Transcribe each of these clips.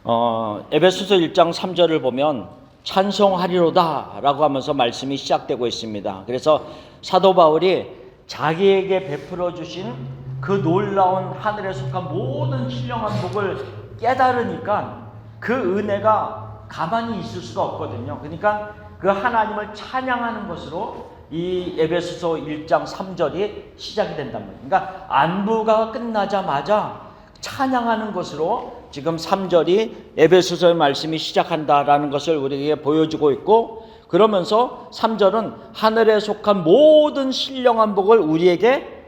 에베소서 1장 3절을 보면 찬송하리로다 라고 하면서 말씀이 시작되고 있습니다. 그래서 사도 바울이 자기에게 베풀어 주신 그 놀라운 하늘에 속한 모든 신령한 복을 깨달으니까 그 은혜가 가만히 있을 수가 없거든요. 그러니까 그 하나님을 찬양하는 것으로 이 에베소서 1장 3절이 시작이 된단 말이에요. 그러니까 안부가 끝나자마자 찬양하는 것으로 지금 3절이 에베소서의 말씀이 시작한다라는 것을 우리에게 보여주고 있고, 그러면서 3절은 하늘에 속한 모든 신령한 복을 우리에게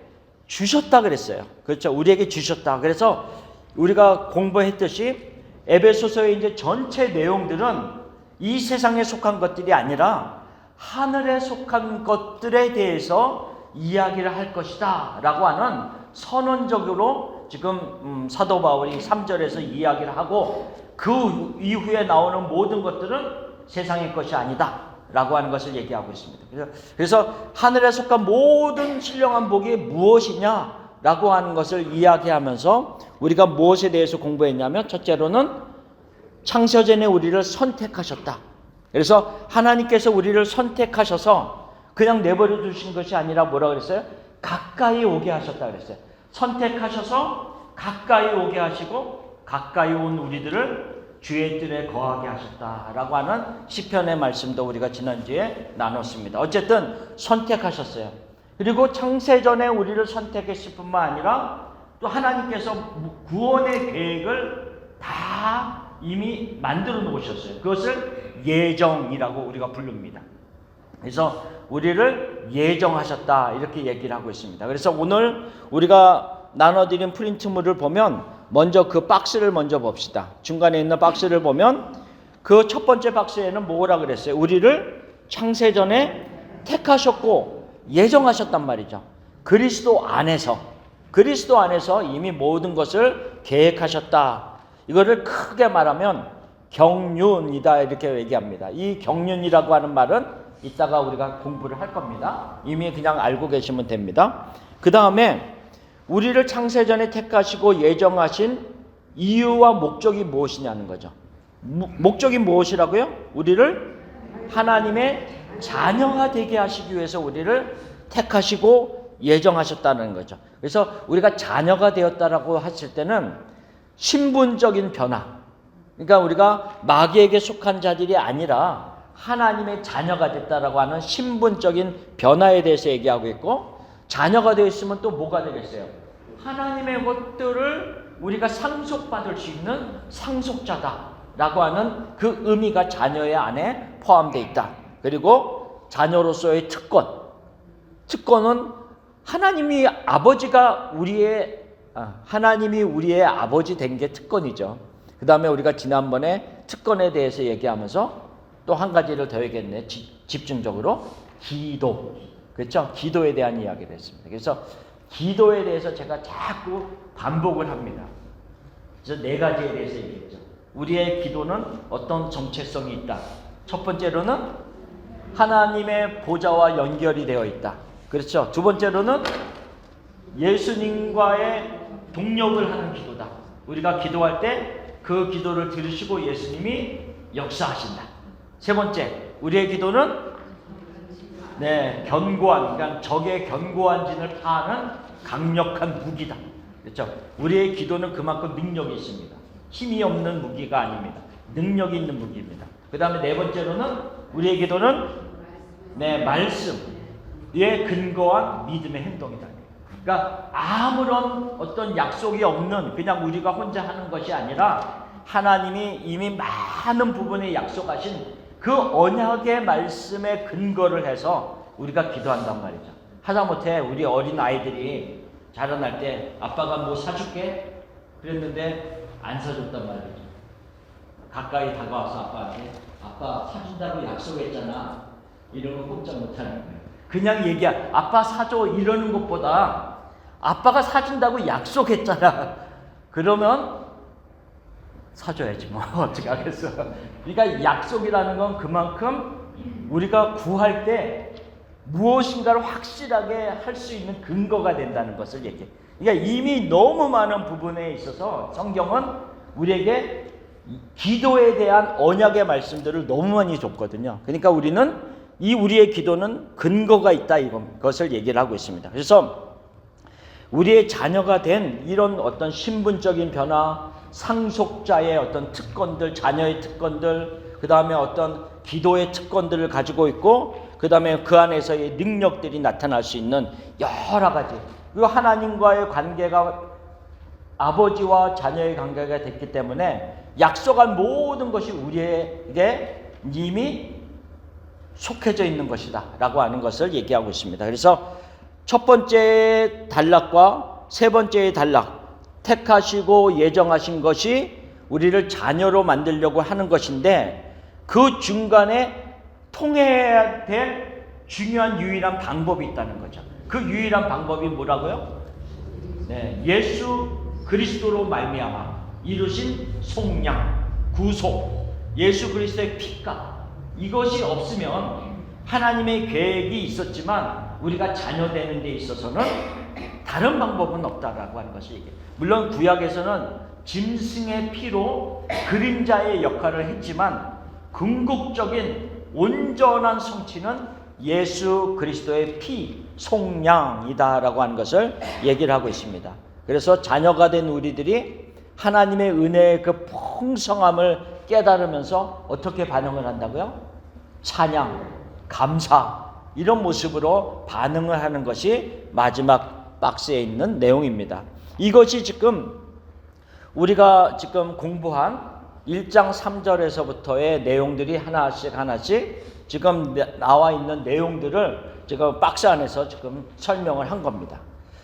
주셨다 그랬어요. 그렇죠? 우리에게 주셨다. 그래서 우리가 공부했듯이 에베소서의 이제 전체 내용들은 이 세상에 속한 것들이 아니라 하늘에 속한 것들에 대해서 이야기를 할 것이다 라고 하는 선언적으로 지금 사도 바울이 3절에서 이야기를 하고, 그 이후에 나오는 모든 것들은 세상의 것이 아니다 라고 하는 것을 얘기하고 있습니다. 그래서 하늘에 속한 모든 신령한 복이 무엇이냐 라고 하는 것을 이야기하면서 우리가 무엇에 대해서 공부했냐면, 첫째로는 창세전에 우리를 선택하셨다. 그래서 하나님께서 우리를 선택하셔서 그냥 내버려 두신 것이 아니라 뭐라 그랬어요? 가까이 오게 하셨다 그랬어요. 선택하셔서 가까이 오게 하시고 가까이 온 우리들을 주의 뜰에 거하게 하셨다라고 하는 시편의 말씀도 우리가 지난주에 나눴습니다. 어쨌든 선택하셨어요. 그리고 창세전에 우리를 선택했을 뿐만 아니라 또 하나님께서 구원의 계획을 다 이미 만들어 놓으셨어요. 그것을 예정이라고 우리가 부릅니다. 그래서 우리를 예정하셨다 이렇게 얘기를 하고 있습니다. 그래서 오늘 우리가 나눠드린 프린트물을 보면 먼저 그 박스를 먼저 봅시다. 중간에 있는 박스를 보면 그 첫 번째 박스에는 뭐라 그랬어요? 우리를 창세전에 택하셨고 예정하셨단 말이죠. 그리스도 안에서 이미 모든 것을 계획하셨다. 이거를 크게 말하면 경륜이다 이렇게 얘기합니다. 이 경륜이라고 하는 말은 이따가 우리가 공부를 할 겁니다. 이미 그냥 알고 계시면 됩니다. 그 다음에 우리를 창세전에 택하시고 예정하신 이유와 목적이 무엇이냐는 거죠. 목적이 무엇이라고요? 우리를 하나님의 자녀가 되게 하시기 위해서 우리를 택하시고 예정하셨다는 거죠. 그래서 우리가 자녀가 되었다라고 했을 때는 신분적인 변화, 그러니까 우리가 마귀에게 속한 자들이 아니라 하나님의 자녀가 됐다라고 하는 신분적인 변화에 대해서 얘기하고 있고, 자녀가 되어 있으면 또 뭐가 되겠어요? 하나님의 것들을 우리가 상속받을 수 있는 상속자다라고 하는 그 의미가 자녀의 안에 포함되어 있다. 그리고 자녀로서의 특권은 하나님이 우리의 아버지 된 게 특권이죠. 그 다음에 우리가 지난번에 특권에 대해서 얘기하면서 또 한 가지를 더 얘기했네. 집중적으로 기도. 그렇죠? 기도에 대한 이야기를 했습니다. 그래서 기도에 대해서 제가 자꾸 반복을 합니다. 그래서 네 가지에 대해서 얘기했죠. 우리의 기도는 어떤 정체성이 있다. 첫 번째로는 하나님의 보좌와 연결이 되어 있다. 그렇죠? 두 번째로는 예수님과의 동력을 하는 기도다. 우리가 기도할 때 그 기도를 들으시고 예수님이 역사하신다. 세 번째, 우리의 기도는 그러니까 적의 견고한 진을 파하는 강력한 무기다. 그렇죠? 우리의 기도는 그만큼 능력이 있습니다. 힘이 없는 무기가 아닙니다. 능력이 있는 무기입니다. 그 다음에 네 번째로는 우리의 기도는 말씀에 근거한 믿음의 행동이다. 그러니까 아무런 어떤 약속이 없는 그냥 우리가 혼자 하는 것이 아니라 하나님이 이미 많은 부분에 약속하신 그 언약의 말씀에 근거를 해서 우리가 기도한단 말이죠. 하다못해 우리 어린 아이들이 자라날 때 아빠가 뭐 사줄게 그랬는데 안 사줬단 말이죠. 가까이 다가와서 아빠한테 아빠 사준다고 약속했잖아. 이런 거 꼼짝 못하는 거예요. 그냥 아빠 사줘 이러는 것보다 아빠가 사준다고 약속했잖아. 그러면 사줘야지 뭐 어떻게 하겠어. 그러니까 약속이라는 건 그만큼 우리가 구할 때 무엇인가를 확실하게 할 수 있는 근거가 된다는 것을 얘기해. 그러니까 이미 너무 많은 부분에 있어서 성경은 우리에게 기도에 대한 언약의 말씀들을 너무 많이 줬거든요. 그러니까 우리는 우리의 기도는 근거가 있다, 이것을 얘기를 하고 있습니다. 그래서 우리의 자녀가 된 이런 어떤 신분적인 변화, 상속자의 어떤 특권들, 자녀의 특권들, 그 다음에 어떤 기도의 특권들을 가지고 있고, 그 다음에 그 안에서의 능력들이 나타날 수 있는 여러 가지, 그리고 하나님과의 관계가 아버지와 자녀의 관계가 됐기 때문에 약속한 모든 것이 우리에게 이미 속해져 있는 것이다 라고 하는 것을 얘기하고 있습니다. 그래서 첫 번째 단락과 세 번째의 단락, 택하시고 예정하신 것이 우리를 자녀로 만들려고 하는 것인데, 그 중간에 통해야 될 중요한 유일한 방법이 있다는 거죠. 그 유일한 방법이 뭐라고요? 네, 예수 그리스도로 말미암아 이루신 속량, 구속, 예수 그리스도의 피가, 이것이 없으면 하나님의 계획이 있었지만 우리가 자녀 되는 데 있어서는 다른 방법은 없다라고 하는 것을 얘기해요. 물론 구약에서는 짐승의 피로 그림자의 역할을 했지만 궁극적인 온전한 성취는 예수 그리스도의 피, 속량이다라고 하는 것을 얘기를 하고 있습니다. 그래서 자녀가 된 우리들이 하나님의 은혜의 그 풍성함을 깨달으면서 어떻게 반응을 한다고요? 찬양, 감사, 이런 모습으로 반응을 하는 것이 마지막 박스에 있는 내용입니다. 이것이 지금 우리가 지금 공부한 1장 3절에서부터의 내용들이 하나씩 지금 나와 있는 내용들을 지금 박스 안에서 지금 설명을 한 겁니다.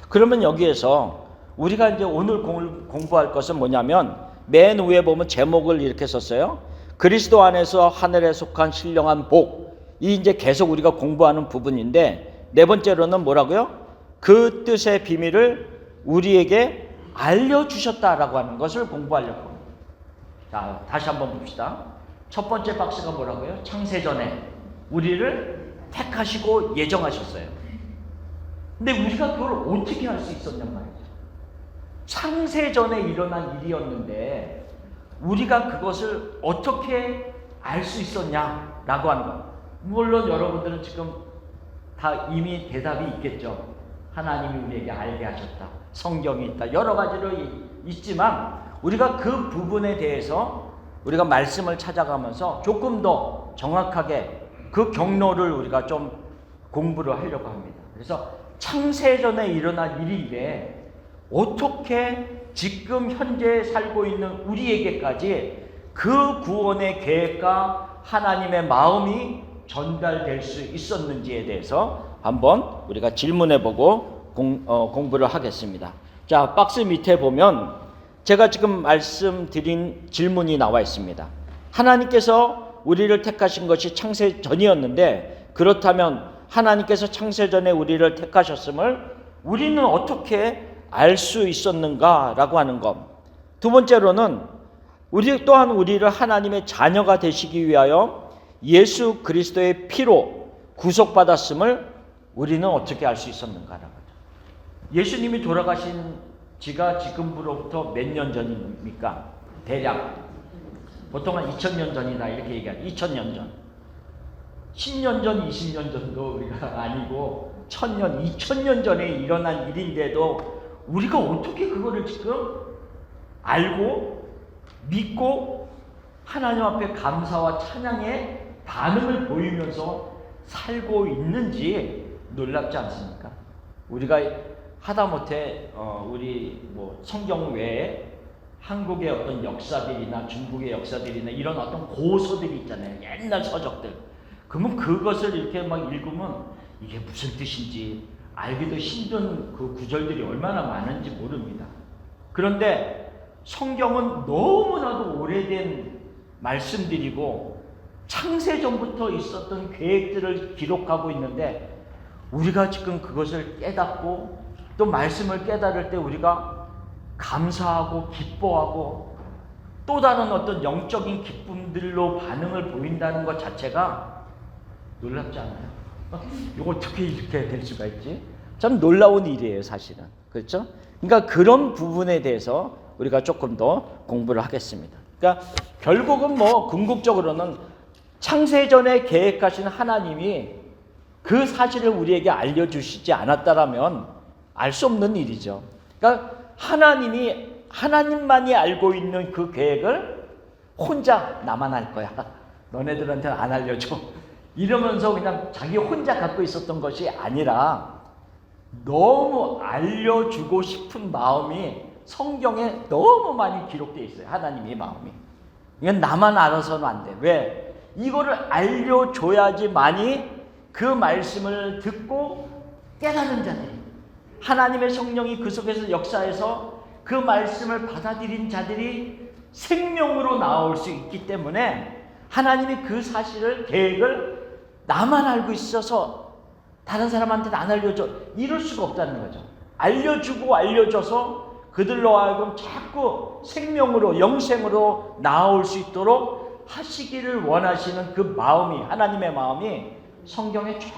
그러면 여기에서 우리가 이제 오늘 공부할 것은 뭐냐면, 맨 위에 보면 제목을 이렇게 썼어요. 그리스도 안에서 하늘에 속한 신령한 복. 이 이제 계속 우리가 공부하는 부분인데, 네 번째로는 뭐라고요? 그 뜻의 비밀을 우리에게 알려주셨다라고 하는 것을 공부하려고 합니다. 자, 다시 한번 봅시다. 첫 번째 박스가 뭐라고요? 창세전에 우리를 택하시고 예정하셨어요. 근데 우리가 그걸 어떻게 할 수 있었냔 말이죠. 창세전에 일어난 일이었는데 우리가 그것을 어떻게 알 수 있었냐라고 하는 것. 물론 여러분들은 지금 다 이미 대답이 있겠죠. 하나님이 우리에게 알게 하셨다, 성경이 있다, 여러 가지로 있지만 우리가 그 부분에 대해서 우리가 말씀을 찾아가면서 조금 더 정확하게 그 경로를 우리가 좀 공부를 하려고 합니다. 그래서 창세전에 일어난 일인데 어떻게 지금 현재 살고 있는 우리에게까지 그 구원의 계획과 하나님의 마음이 전달될 수 있었는지에 대해서 한번 우리가 질문해보고 공부를 하겠습니다. 자, 박스 밑에 보면 제가 지금 말씀드린 질문이 나와 있습니다. 하나님께서 우리를 택하신 것이 창세전이었는데, 그렇다면 하나님께서 창세전에 우리를 택하셨음을 우리는 어떻게 알 수 있었는가라고 하는 것. 두 번째로는 우리 또한 우리를 하나님의 자녀가 되시기 위하여 예수 그리스도의 피로 구속받았음을 우리는 어떻게 알 수 있었는가라고 하죠. 예수님이 돌아가신 지가 지금으로부터 몇 년 전입니까? 대략 보통 한 2000년 전이다 이렇게 얘기하죠. 2000년 전, 10년 전, 20년 전도 우리가 아니고 1000년, 2000년 전에 일어난 일인데도 우리가 어떻게 그거를 지금 알고 믿고 하나님 앞에 감사와 찬양의 반응을 보이면서 살고 있는지 놀랍지 않습니까? 우리가 하다못해 우리 뭐 성경 외에 한국의 어떤 역사들이나 중국의 역사들이나 이런 어떤 고서들이 있잖아요. 옛날 서적들. 그러면 그것을 이렇게 막 읽으면 이게 무슨 뜻인지 알기도 힘든 그 구절들이 얼마나 많은지 모릅니다. 그런데 성경은 너무나도 오래된 말씀들이고 창세전부터 있었던 계획들을 기록하고 있는데, 우리가 지금 그것을 깨닫고 또 말씀을 깨달을 때 우리가 감사하고 기뻐하고 또 다른 어떤 영적인 기쁨들로 반응을 보인다는 것 자체가 놀랍지 않아요? 이거 어떻게 이렇게 될 수가 있지? 참 놀라운 일이에요, 사실은. 그렇죠? 그러니까 그런 부분에 대해서 우리가 조금 더 공부를 하겠습니다. 그러니까 결국은 뭐 궁극적으로는 창세전에 계획하신 하나님이 그 사실을 우리에게 알려주시지 않았다라면 알 수 없는 일이죠. 그러니까 하나님만이 알고 있는 그 계획을 혼자 나만 알 거야. 너네들한테는 안 알려줘. 이러면서 그냥 자기 혼자 갖고 있었던 것이 아니라 너무 알려주고 싶은 마음이 성경에 너무 많이 기록되어 있어요. 하나님의 마음이. 이건 나만 알아서는 안 돼. 왜? 이거를 알려줘야지만이 그 말씀을 듣고 깨달은 자들이, 하나님의 성령이 그 속에서 역사해서 그 말씀을 받아들인 자들이 생명으로 나올 수 있기 때문에 하나님이 그 사실을, 계획을 나만 알고 있어서 다른 사람한테는 안 알려줘, 이럴 수가 없다는 거죠. 알려주고 알려줘서 그들로 하여금 자꾸 생명으로, 영생으로 나올 수 있도록 하시기를 원하시는 그 마음이, 하나님의 마음이 성경에 쫙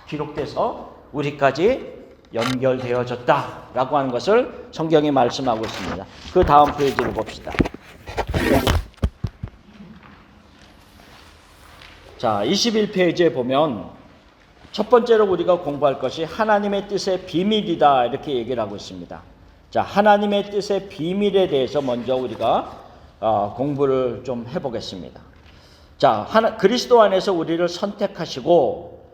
기록돼서 우리까지 연결되어졌다라고 하는 것을 성경이 말씀하고 있습니다. 그 다음 페이지를 봅시다. 자, 21페이지에 보면 첫 번째로 우리가 공부할 것이 하나님의 뜻의 비밀이다, 이렇게 얘기를 하고 있습니다. 자, 하나님의 뜻의 비밀에 대해서 먼저 우리가 공부를 좀 해보겠습니다. 자, 그리스도 안에서 우리를 선택하시고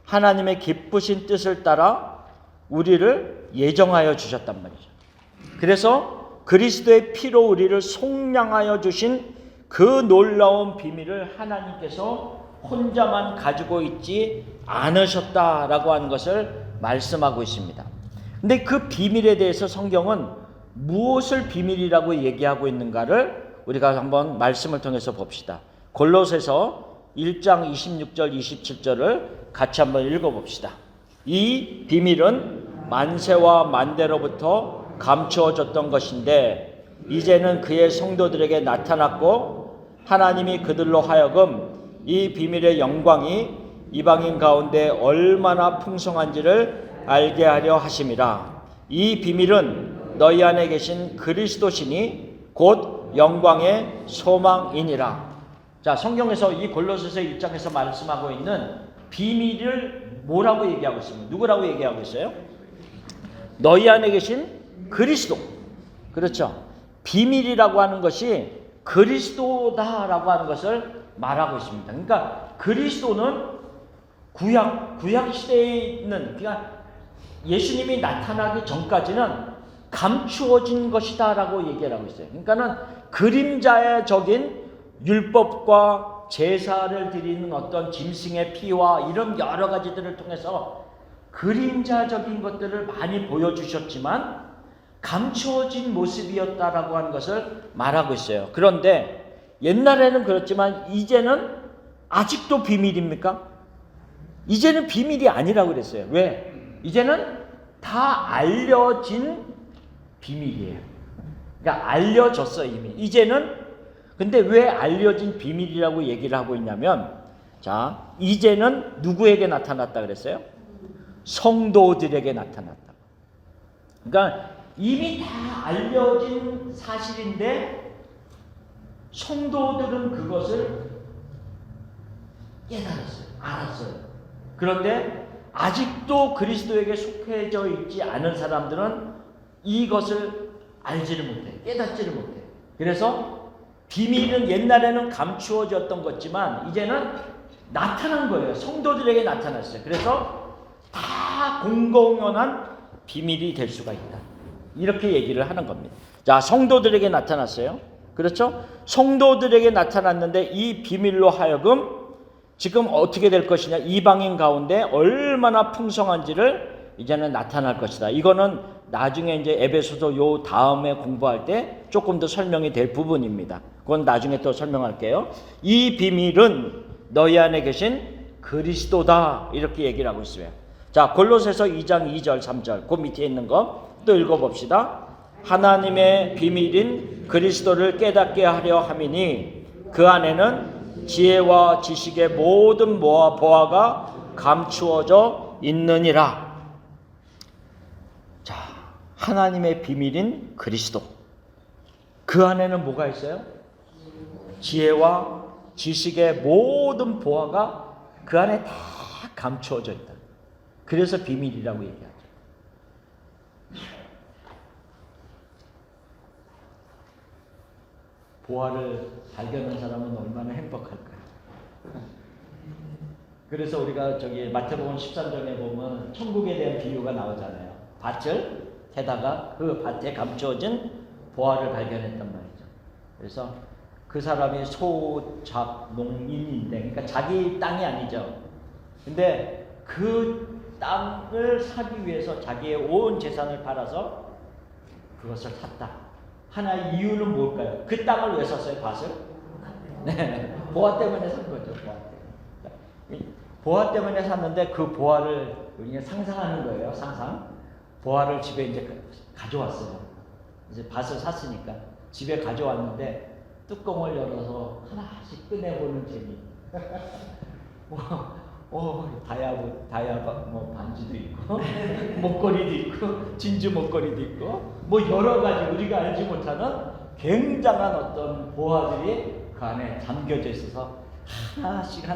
하나님의 기쁘신 뜻을 따라 우리를 예정하여 주셨단 말이죠. 그래서 그리스도의 피로 우리를 속량하여 주신 그 놀라운 비밀을 하나님께서 혼자만 가지고 있지 않으셨다라고 하는 것을 말씀하고 있습니다. 근데 그 비밀에 대해서 성경은 무엇을 비밀이라고 얘기하고 있는가를 우리가 한번 말씀을 통해서 봅시다. 골로새서 1장 26절 27절을 같이 한번 읽어봅시다. 이 비밀은 만세와 만대로부터 감추어졌던 것인데 이제는 그의 성도들에게 나타났고 하나님이 그들로 하여금 이 비밀의 영광이 이방인 가운데 얼마나 풍성한지를 알게 하려 하심이라. 이 비밀은 너희 안에 계신 그리스도시니 곧 영광의 소망이니라. 자, 성경에서 이 골로새서 1장에서 말씀하고 있는 비밀을 뭐라고 얘기하고 있습니까? 누구라고 얘기하고 있어요? 너희 안에 계신 그리스도. 그렇죠. 비밀이라고 하는 것이 그리스도다라고 하는 것을 말하고 있습니다. 그러니까 그리스도는 구약 시대에 있는, 그러니까 예수님이 나타나기 전까지는 감추어진 것이다라고 얘기를 하고 있어요. 그러니까는 그림자적인 율법과 제사를 드리는 어떤 짐승의 피와 이런 여러 가지들을 통해서 그림자적인 것들을 많이 보여주셨지만 감추어진 모습이었다라고 하는 것을 말하고 있어요. 그런데 옛날에는 그렇지만 이제는 아직도 비밀입니까? 이제는 비밀이 아니라고 그랬어요. 왜? 이제는 다 알려진 비밀이에요. 그러니까 알려졌어 이미. 이제는. 근데 왜 알려진 비밀이라고 얘기를 하고 있냐면, 자, 이제는 누구에게 나타났다 그랬어요? 성도들에게 나타났다. 그러니까 이미 다 알려진 사실인데 성도들은 그것을 깨달았어요. 알았어요. 그런데 아직도 그리스도에게 속해져 있지 않은 사람들은 이것을 알지를 못해. 깨닫지를 못해. 그래서 비밀은 옛날에는 감추어졌던 것지만 이제는 나타난 거예요. 성도들에게 나타났어요. 그래서 다 공공연한 비밀이 될 수가 있다. 이렇게 얘기를 하는 겁니다. 자, 성도들에게 나타났어요. 그렇죠? 성도들에게 나타났는데 이 비밀로 하여금 지금 어떻게 될 것이냐, 이방인 가운데 얼마나 풍성한지를 이제는 나타날 것이다. 이거는 나중에 이제 에베소서 요 다음에 공부할 때 조금 더 설명이 될 부분입니다. 그건 나중에 또 설명할게요. 이 비밀은 너희 안에 계신 그리스도다, 이렇게 얘기를 하고 있어요. 자, 골로새서 2장 2절 3절 그 밑에 있는 거 또 읽어봅시다. 하나님의 비밀인 그리스도를 깨닫게 하려 함이니 그 안에는 지혜와 지식의 모든 보화가 감추어져 있느니라. 자, 하나님의 비밀인 그리스도. 그 안에는 뭐가 있어요? 지혜와 지식의 모든 보화가 그 안에 다 감추어져 있다. 그래서 비밀이라고 얘기하죠. 보화를 발견한 사람은 얼마나 행복할까요? 그래서 우리가 저기 마태복음 13장에 보면 천국에 대한 비유가 나오잖아요. 밭을 캐다가 그 밭에 감추어진 보화를 발견했단 말이죠. 그래서 그 사람이 소작농인인데, 그러니까 자기 땅이 아니죠. 근데 그 땅을 사기 위해서 자기의 온 재산을 팔아서 그것을 샀다. 하나의 이유는 뭘까요? 그 땅을 왜 샀어요? 밭을? 네, 보화 때문에 산 거죠. 보화 때문에. 보화 때문에 샀는데 그 보화를 우리가 상상하는 거예요. 상상. 보화를 집에 이제 가져왔어요. 이제 밭을 샀으니까 집에 가져왔는데 뚜껑을 열어서 하나씩 꺼내보는 재미. 다이아 뭐 반지도 있고 목걸이도 있고 진주 목걸이도 있고 뭐 여러 가지 우리가 알지 못하는 굉장한 어떤 보화들이 그 안에 담겨져 있어서 하나씩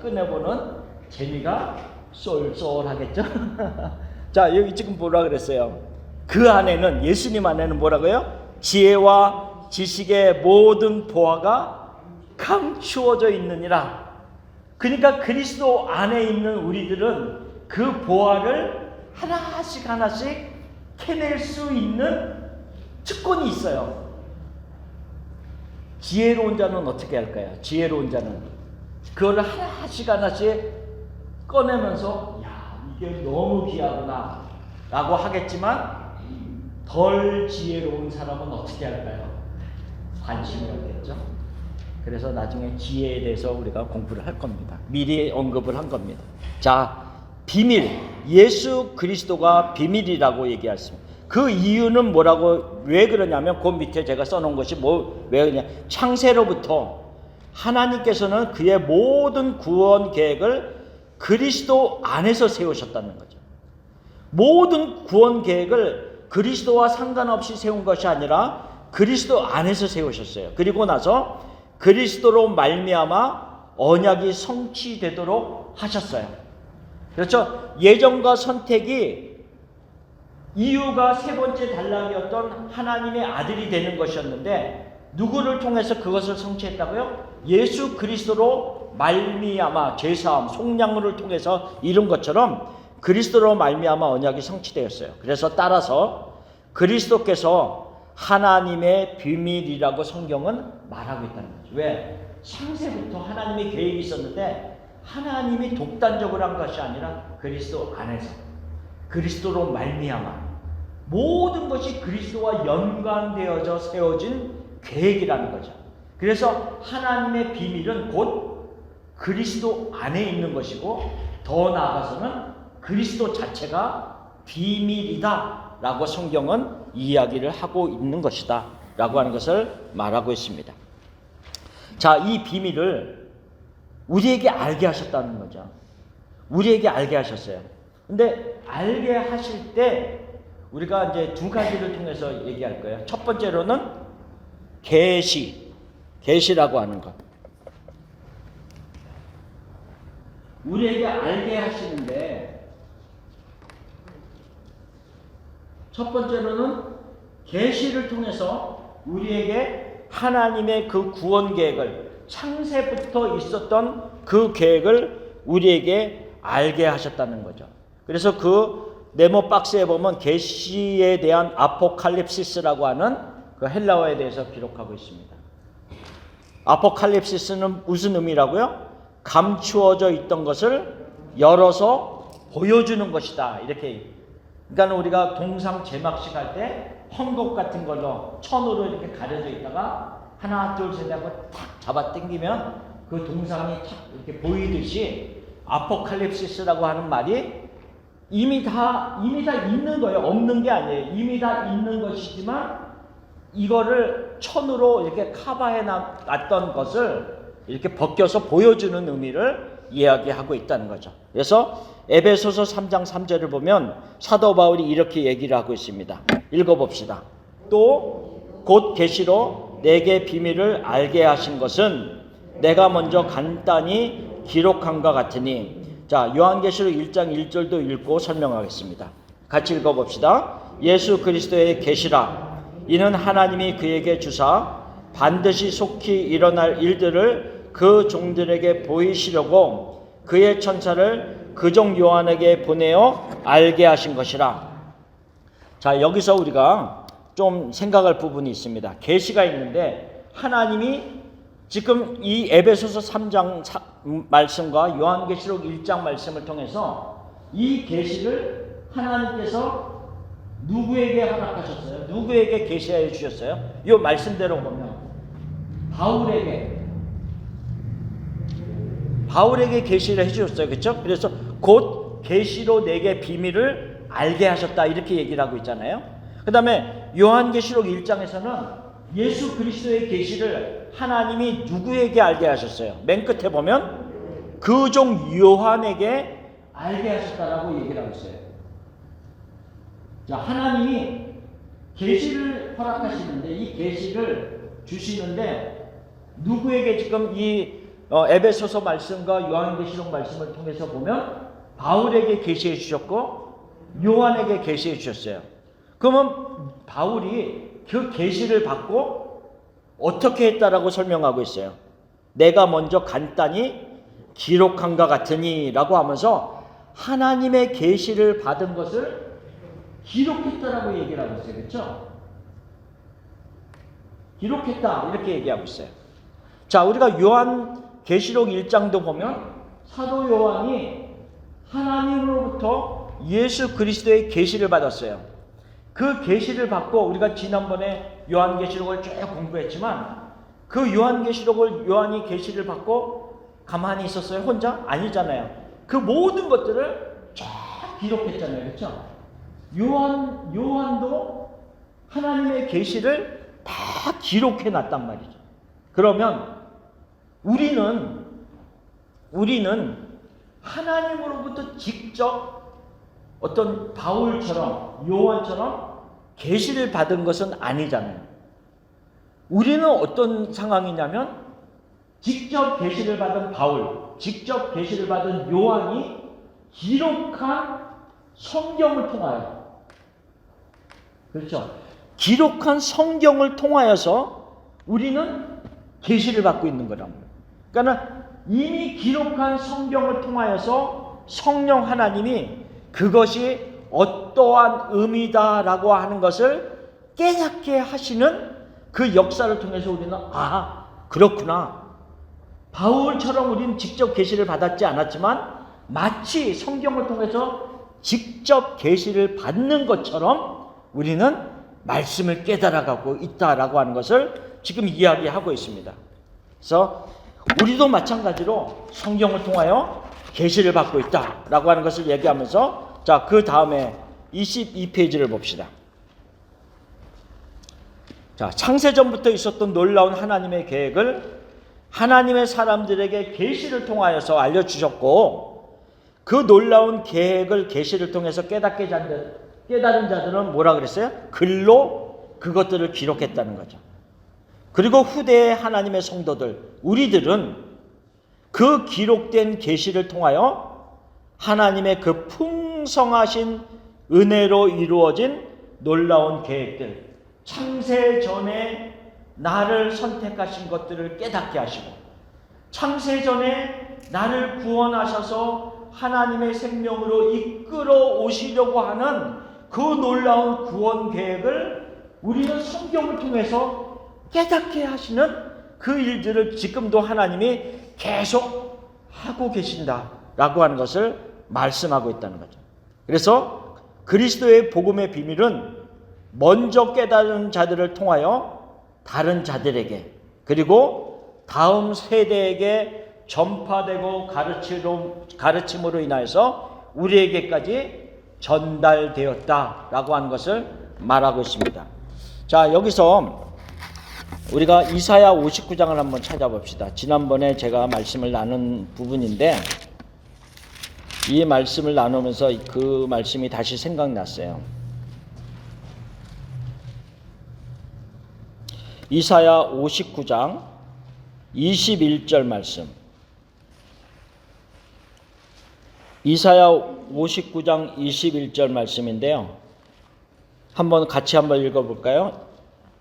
꺼내보는 재미가 쏠쏠하겠죠. 자, 여기 지금 뭐라 그랬어요? 그 안에는, 예수님 안에는 뭐라고요? 지혜와 지식의 모든 보화가 감추어져 있느니라. 그러니까 그리스도 안에 있는 우리들은 그 보화를 하나씩 캐낼 수 있는 특권이 있어요. 지혜로운 자는 어떻게 할까요? 지혜로운 자는 그걸 하나씩 꺼내면서 이게 너무 귀하구나 라고 하겠지만, 덜 지혜로운 사람은 어떻게 할까요? 관심이 없겠죠. 그래서 나중에 지혜에 대해서 우리가 공부를 할 겁니다. 미리 언급을 한 겁니다. 자, 비밀, 예수 그리스도가 비밀이라고 얘기했습니다. 그 이유는 뭐라고, 왜 그러냐면 그 밑에 제가 써놓은 것이 왜 그러냐, 창세로부터 하나님께서는 그의 모든 구원 계획을 그리스도 안에서 세우셨다는 거죠. 모든 구원 계획을 그리스도와 상관없이 세운 것이 아니라 그리스도 안에서 세우셨어요. 그리고 나서 그리스도로 말미암아 언약이 성취되도록 하셨어요. 그렇죠? 예정과 선택이 이유가 세 번째 단락이었던 하나님의 아들이 되는 것이었는데, 누구를 통해서 그것을 성취했다고요? 예수 그리스도로 말미암아 제사함, 속량을 통해서 이룬 것처럼 그리스도로 말미암아 언약이 성취되었어요. 그래서 따라서 그리스도께서 하나님의 비밀이라고 성경은 말하고 있다는 거죠. 왜? 창세부터 하나님의 계획이 있었는데 하나님이 독단적으로 한 것이 아니라 그리스도 안에서, 그리스도로 말미암아 모든 것이 그리스도와 연관되어져 세워진 계획이라는 거죠. 그래서 하나님의 비밀은 곧 그리스도 안에 있는 것이고, 더 나아가서는 그리스도 자체가 비밀이다 라고 성경은 이야기를 하고 있는 것이다 라고 하는 것을 말하고 있습니다. 자, 이 비밀을 우리에게 알게 하셨다는 거죠. 우리에게 알게 하셨어요. 근데 알게 하실 때 우리가 이제 두 가지를 통해서 얘기할 거예요. 첫 번째로는 계시라고 하는 것. 우리에게 알게 하시는데, 첫 번째로는 계시를 통해서 우리에게 하나님의 그 구원 계획을, 창세부터 있었던 그 계획을 우리에게 알게 하셨다는 거죠. 그래서 그 네모 박스에 보면 계시에 대한 아포칼립시스라고 하는 그 헬라어에 대해서 기록하고 있습니다. 아포칼립시스는 무슨 의미라고요? 감추어져 있던 것을 열어서 보여주는 것이다, 이렇게. 그러니까 우리가 동상 제막식 할 때 헝겊 같은 걸로 천으로 이렇게 가려져 있다가 하나 둘 셋 하고 탁 잡아 당기면 그 동상이 탁 이렇게 보이듯이, 아포칼립시스라고 하는 말이 이미 다 있는 거예요. 없는 게 아니에요. 이미 다 있는 것이지만 이거를 천으로 이렇게 커버해 놨던 것을 이렇게 벗겨서 보여주는 의미를 이야기하고 있다는 거죠. 그래서 에베소서 3장 3절을 보면 사도 바울이 이렇게 얘기를 하고 있습니다. 읽어봅시다. 또 곧 계시로 내게 비밀을 알게 하신 것은 내가 먼저 간단히 기록한과 같으니. 자, 요한계시록 1장 1절도 읽고 설명하겠습니다. 같이 읽어봅시다. 예수 그리스도의 계시라. 이는 하나님이 그에게 주사 반드시 속히 일어날 일들을 그 종들에게 보이시려고 그의 천사를 그 종 요한에게 보내어 알게 하신 것이라. 자, 여기서 우리가 좀 생각할 부분이 있습니다. 계시가 있는데 하나님이 지금 이 에베소서 3장 말씀과 요한계시록 1장 말씀을 통해서 이 계시를 하나님께서 누구에게 허락하셨어요? 누구에게 계시하여 주셨어요? 이 말씀대로 보면 바울에게 계시를 해주셨어요. 그렇죠? 그래서 곧 계시로 내게 비밀을 알게 하셨다, 이렇게 얘기를 하고 있잖아요. 그 다음에 요한계시록 1장에서는 예수 그리스도의 계시를 하나님이 누구에게 알게 하셨어요? 맨 끝에 보면 그 종 요한에게 알게 하셨다라고 얘기를 하고 있어요. 자, 하나님이 계시를 허락하시는데 이 계시를 주시는데 누구에게 지금 이 에베소서 말씀과 요한계시록 말씀을 통해서 보면 바울에게 계시해 주셨고 요한에게 계시해 주셨어요. 그러면 바울이 그 계시를 받고 어떻게 했다라고 설명하고 있어요. 내가 먼저 간단히 기록한과 같으니 라고 하면서 하나님의 계시를 받은 것을 기록했다라고 얘기를 하고 있어요. 그렇죠? 기록했다 이렇게 얘기하고 있어요. 자, 우리가 요한계시록 1장도 보면 사도 요한이 하나님으로부터 예수 그리스도의 계시를 받았어요. 그 계시를 받고 우리가 지난번에 요한계시록을 쭉 공부했지만 그 요한계시록을 요한이 계시를 받고 가만히 있었어요? 혼자? 아니잖아요. 그 모든 것들을 쫙 기록했잖아요. 그렇죠? 요한도 하나님의 계시를 다 기록해 놨단 말이죠. 그러면 우리는 하나님으로부터 직접 어떤 바울처럼 요한처럼 계시를 받은 것은 아니잖아요. 우리는 어떤 상황이냐면 직접 계시를 받은 바울, 직접 계시를 받은 요한이 기록한 성경을 통하여, 그렇죠? 기록한 성경을 통하여서 우리는 계시를 받고 있는 거랍니다. 그러니까 이미 기록한 성경을 통하여서 성령 하나님이 그것이 어떠한 의미다라고 하는 것을 깨닫게 하시는 그 역사를 통해서 우리는 그렇구나. 바울처럼 우리는 직접 계시를 받았지 않았지만 마치 성경을 통해서 직접 계시를 받는 것처럼 우리는 말씀을 깨달아가고 있다라고 하는 것을 지금 이야기하고 있습니다. 그래서 우리도 마찬가지로 성경을 통하여 계시를 받고 있다라고 하는 것을 얘기하면서, 자, 그 다음에 22페이지를 봅시다. 자, 창세전부터 있었던 놀라운 하나님의 계획을 하나님의 사람들에게 계시를 통하여서 알려주셨고, 그 놀라운 계획을 계시를 통해서 깨닫는 자들은 뭐라 그랬어요? 글로 그것들을 기록했다는 거죠. 그리고 후대의 하나님의 성도들, 우리들은 그 기록된 계시를 통하여 하나님의 그 풍성하신 은혜로 이루어진 놀라운 계획들, 창세 전에 나를 선택하신 것들을 깨닫게 하시고, 창세 전에 나를 구원하셔서 하나님의 생명으로 이끌어 오시려고 하는 그 놀라운 구원 계획을 우리는 성경을 통해서 깨닫게 하시는 그 일들을 지금도 하나님이 계속 하고 계신다라고 하는 것을 말씀하고 있다는 거죠. 그래서 그리스도의 복음의 비밀은 먼저 깨달은 자들을 통하여 다른 자들에게, 그리고 다음 세대에게 전파되고 가르침으로 인하여서 우리에게까지 전달되었다라고 하는 것을 말하고 있습니다. 자, 여기서 우리가 이사야 59장을 한번 찾아봅시다. 지난번에 제가 말씀을 나눈 부분인데 이 말씀을 나누면서 그 말씀이 다시 생각났어요. 이사야 59장 21절 말씀. 이사야 59장 21절 말씀인데요. 같이 한번 읽어볼까요?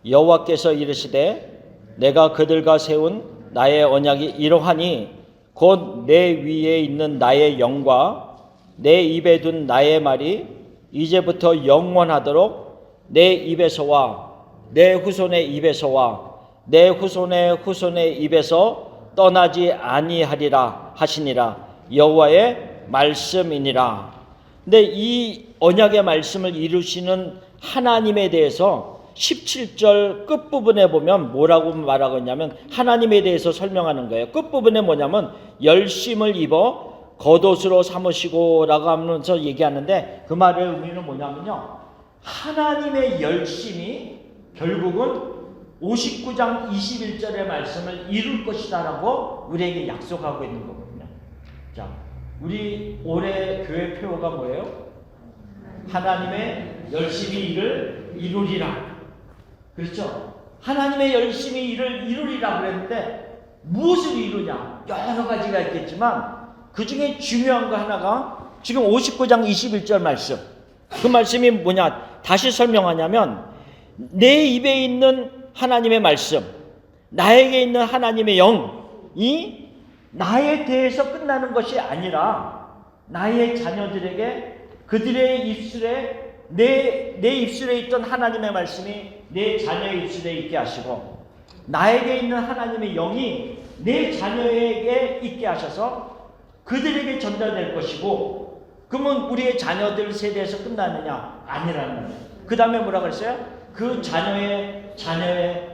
여호와께서 이르시되 내가 그들과 세운 나의 언약이 이러하니 곧 내 위에 있는 나의 영과 내 입에 둔 나의 말이 이제부터 영원하도록 내 입에서와 내 후손의 입에서와 내 후손의 후손의 입에서 떠나지 아니하리라 하시니라. 여호와의 말씀이니라. 근데 이 언약의 말씀을 이루시는 하나님에 대해서 17절 끝부분에 보면 뭐라고 말하고 있냐면 하나님에 대해서 설명하는 거예요. 끝부분에 뭐냐면 열심을 입어 겉옷으로 삼으시고 라고 하면서 얘기하는데 그 말의 의미는 뭐냐면요, 하나님의 열심이 결국은 59장 21절의 말씀을 이룰 것이다 라고 우리에게 약속하고 있는 거거든요. 자, 우리 올해 교회 표어가 뭐예요? 하나님의 열심히 일을 이루리라. 그렇죠? 하나님의 열심히 일을 이루리라 그랬는데 무엇을 이루냐? 여러 가지가 있겠지만 그 중에 중요한 거 하나가 지금 59장 21절 말씀. 그 말씀이 뭐냐? 다시 설명하냐면 내 입에 있는 하나님의 말씀, 나에게 있는 하나님의 영이 나에 대해서 끝나는 것이 아니라 나의 자녀들에게 그들의 입술에 내 입술에 있던 하나님의 말씀이 내 자녀의 입술에 있게 하시고 나에게 있는 하나님의 영이 내 자녀에게 있게 하셔서 그들에게 전달될 것이고, 그러면 우리의 자녀들 세대에서 끝나느냐? 아니라는 거예요. 그 다음에 뭐라 그랬어요? 그 자녀의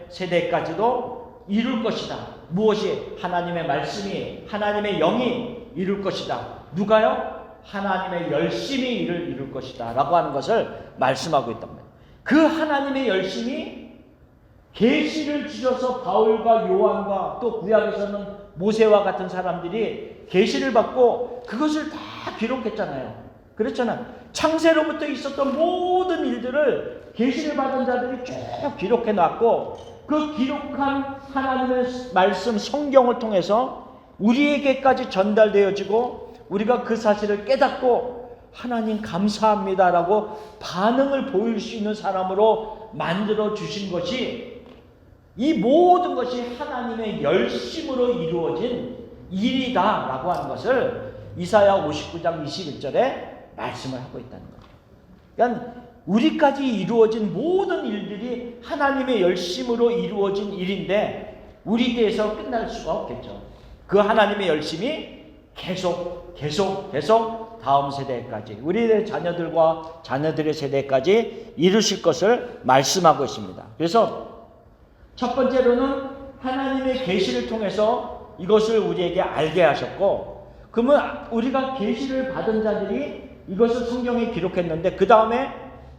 세대까지도 이룰 것이다. 무엇이? 하나님의 말씀이, 하나님의 영이 이룰 것이다. 누가요? 하나님의 열심히 일을 이룰 것이다 라고 하는 것을 말씀하고 있단 말이에요. 그 하나님의 열심이 계시를 주셔서 바울과 요한과 또 구약에서는 모세와 같은 사람들이 계시를 받고 그것을 다 기록했잖아요. 그렇잖아요. 창세로부터 있었던 모든 일들을 계시를 받은 자들이 쭉 기록해 놨고 그 기록한 하나님의 말씀 성경을 통해서 우리에게까지 전달되어지고 우리가 그 사실을 깨닫고 하나님 감사합니다라고 반응을 보일 수 있는 사람으로 만들어 주신 것이, 이 모든 것이 하나님의 열심으로 이루어진 일이다라고 하는 것을 이사야 59장 21절에 말씀을 하고 있다는 거예요. 그러니까 우리까지 이루어진 모든 일들이 하나님의 열심으로 이루어진 일인데 우리 대해서 끝날 수가 없겠죠. 그 하나님의 열심이 계속 다음 세대까지, 우리의 자녀들과 자녀들의 세대까지 이루실 것을 말씀하고 있습니다. 그래서 첫 번째로는 하나님의 계시를 통해서 이것을 우리에게 알게 하셨고, 그러면 우리가 계시를 받은 자들이 이것을 성경에 기록했는데 그 다음에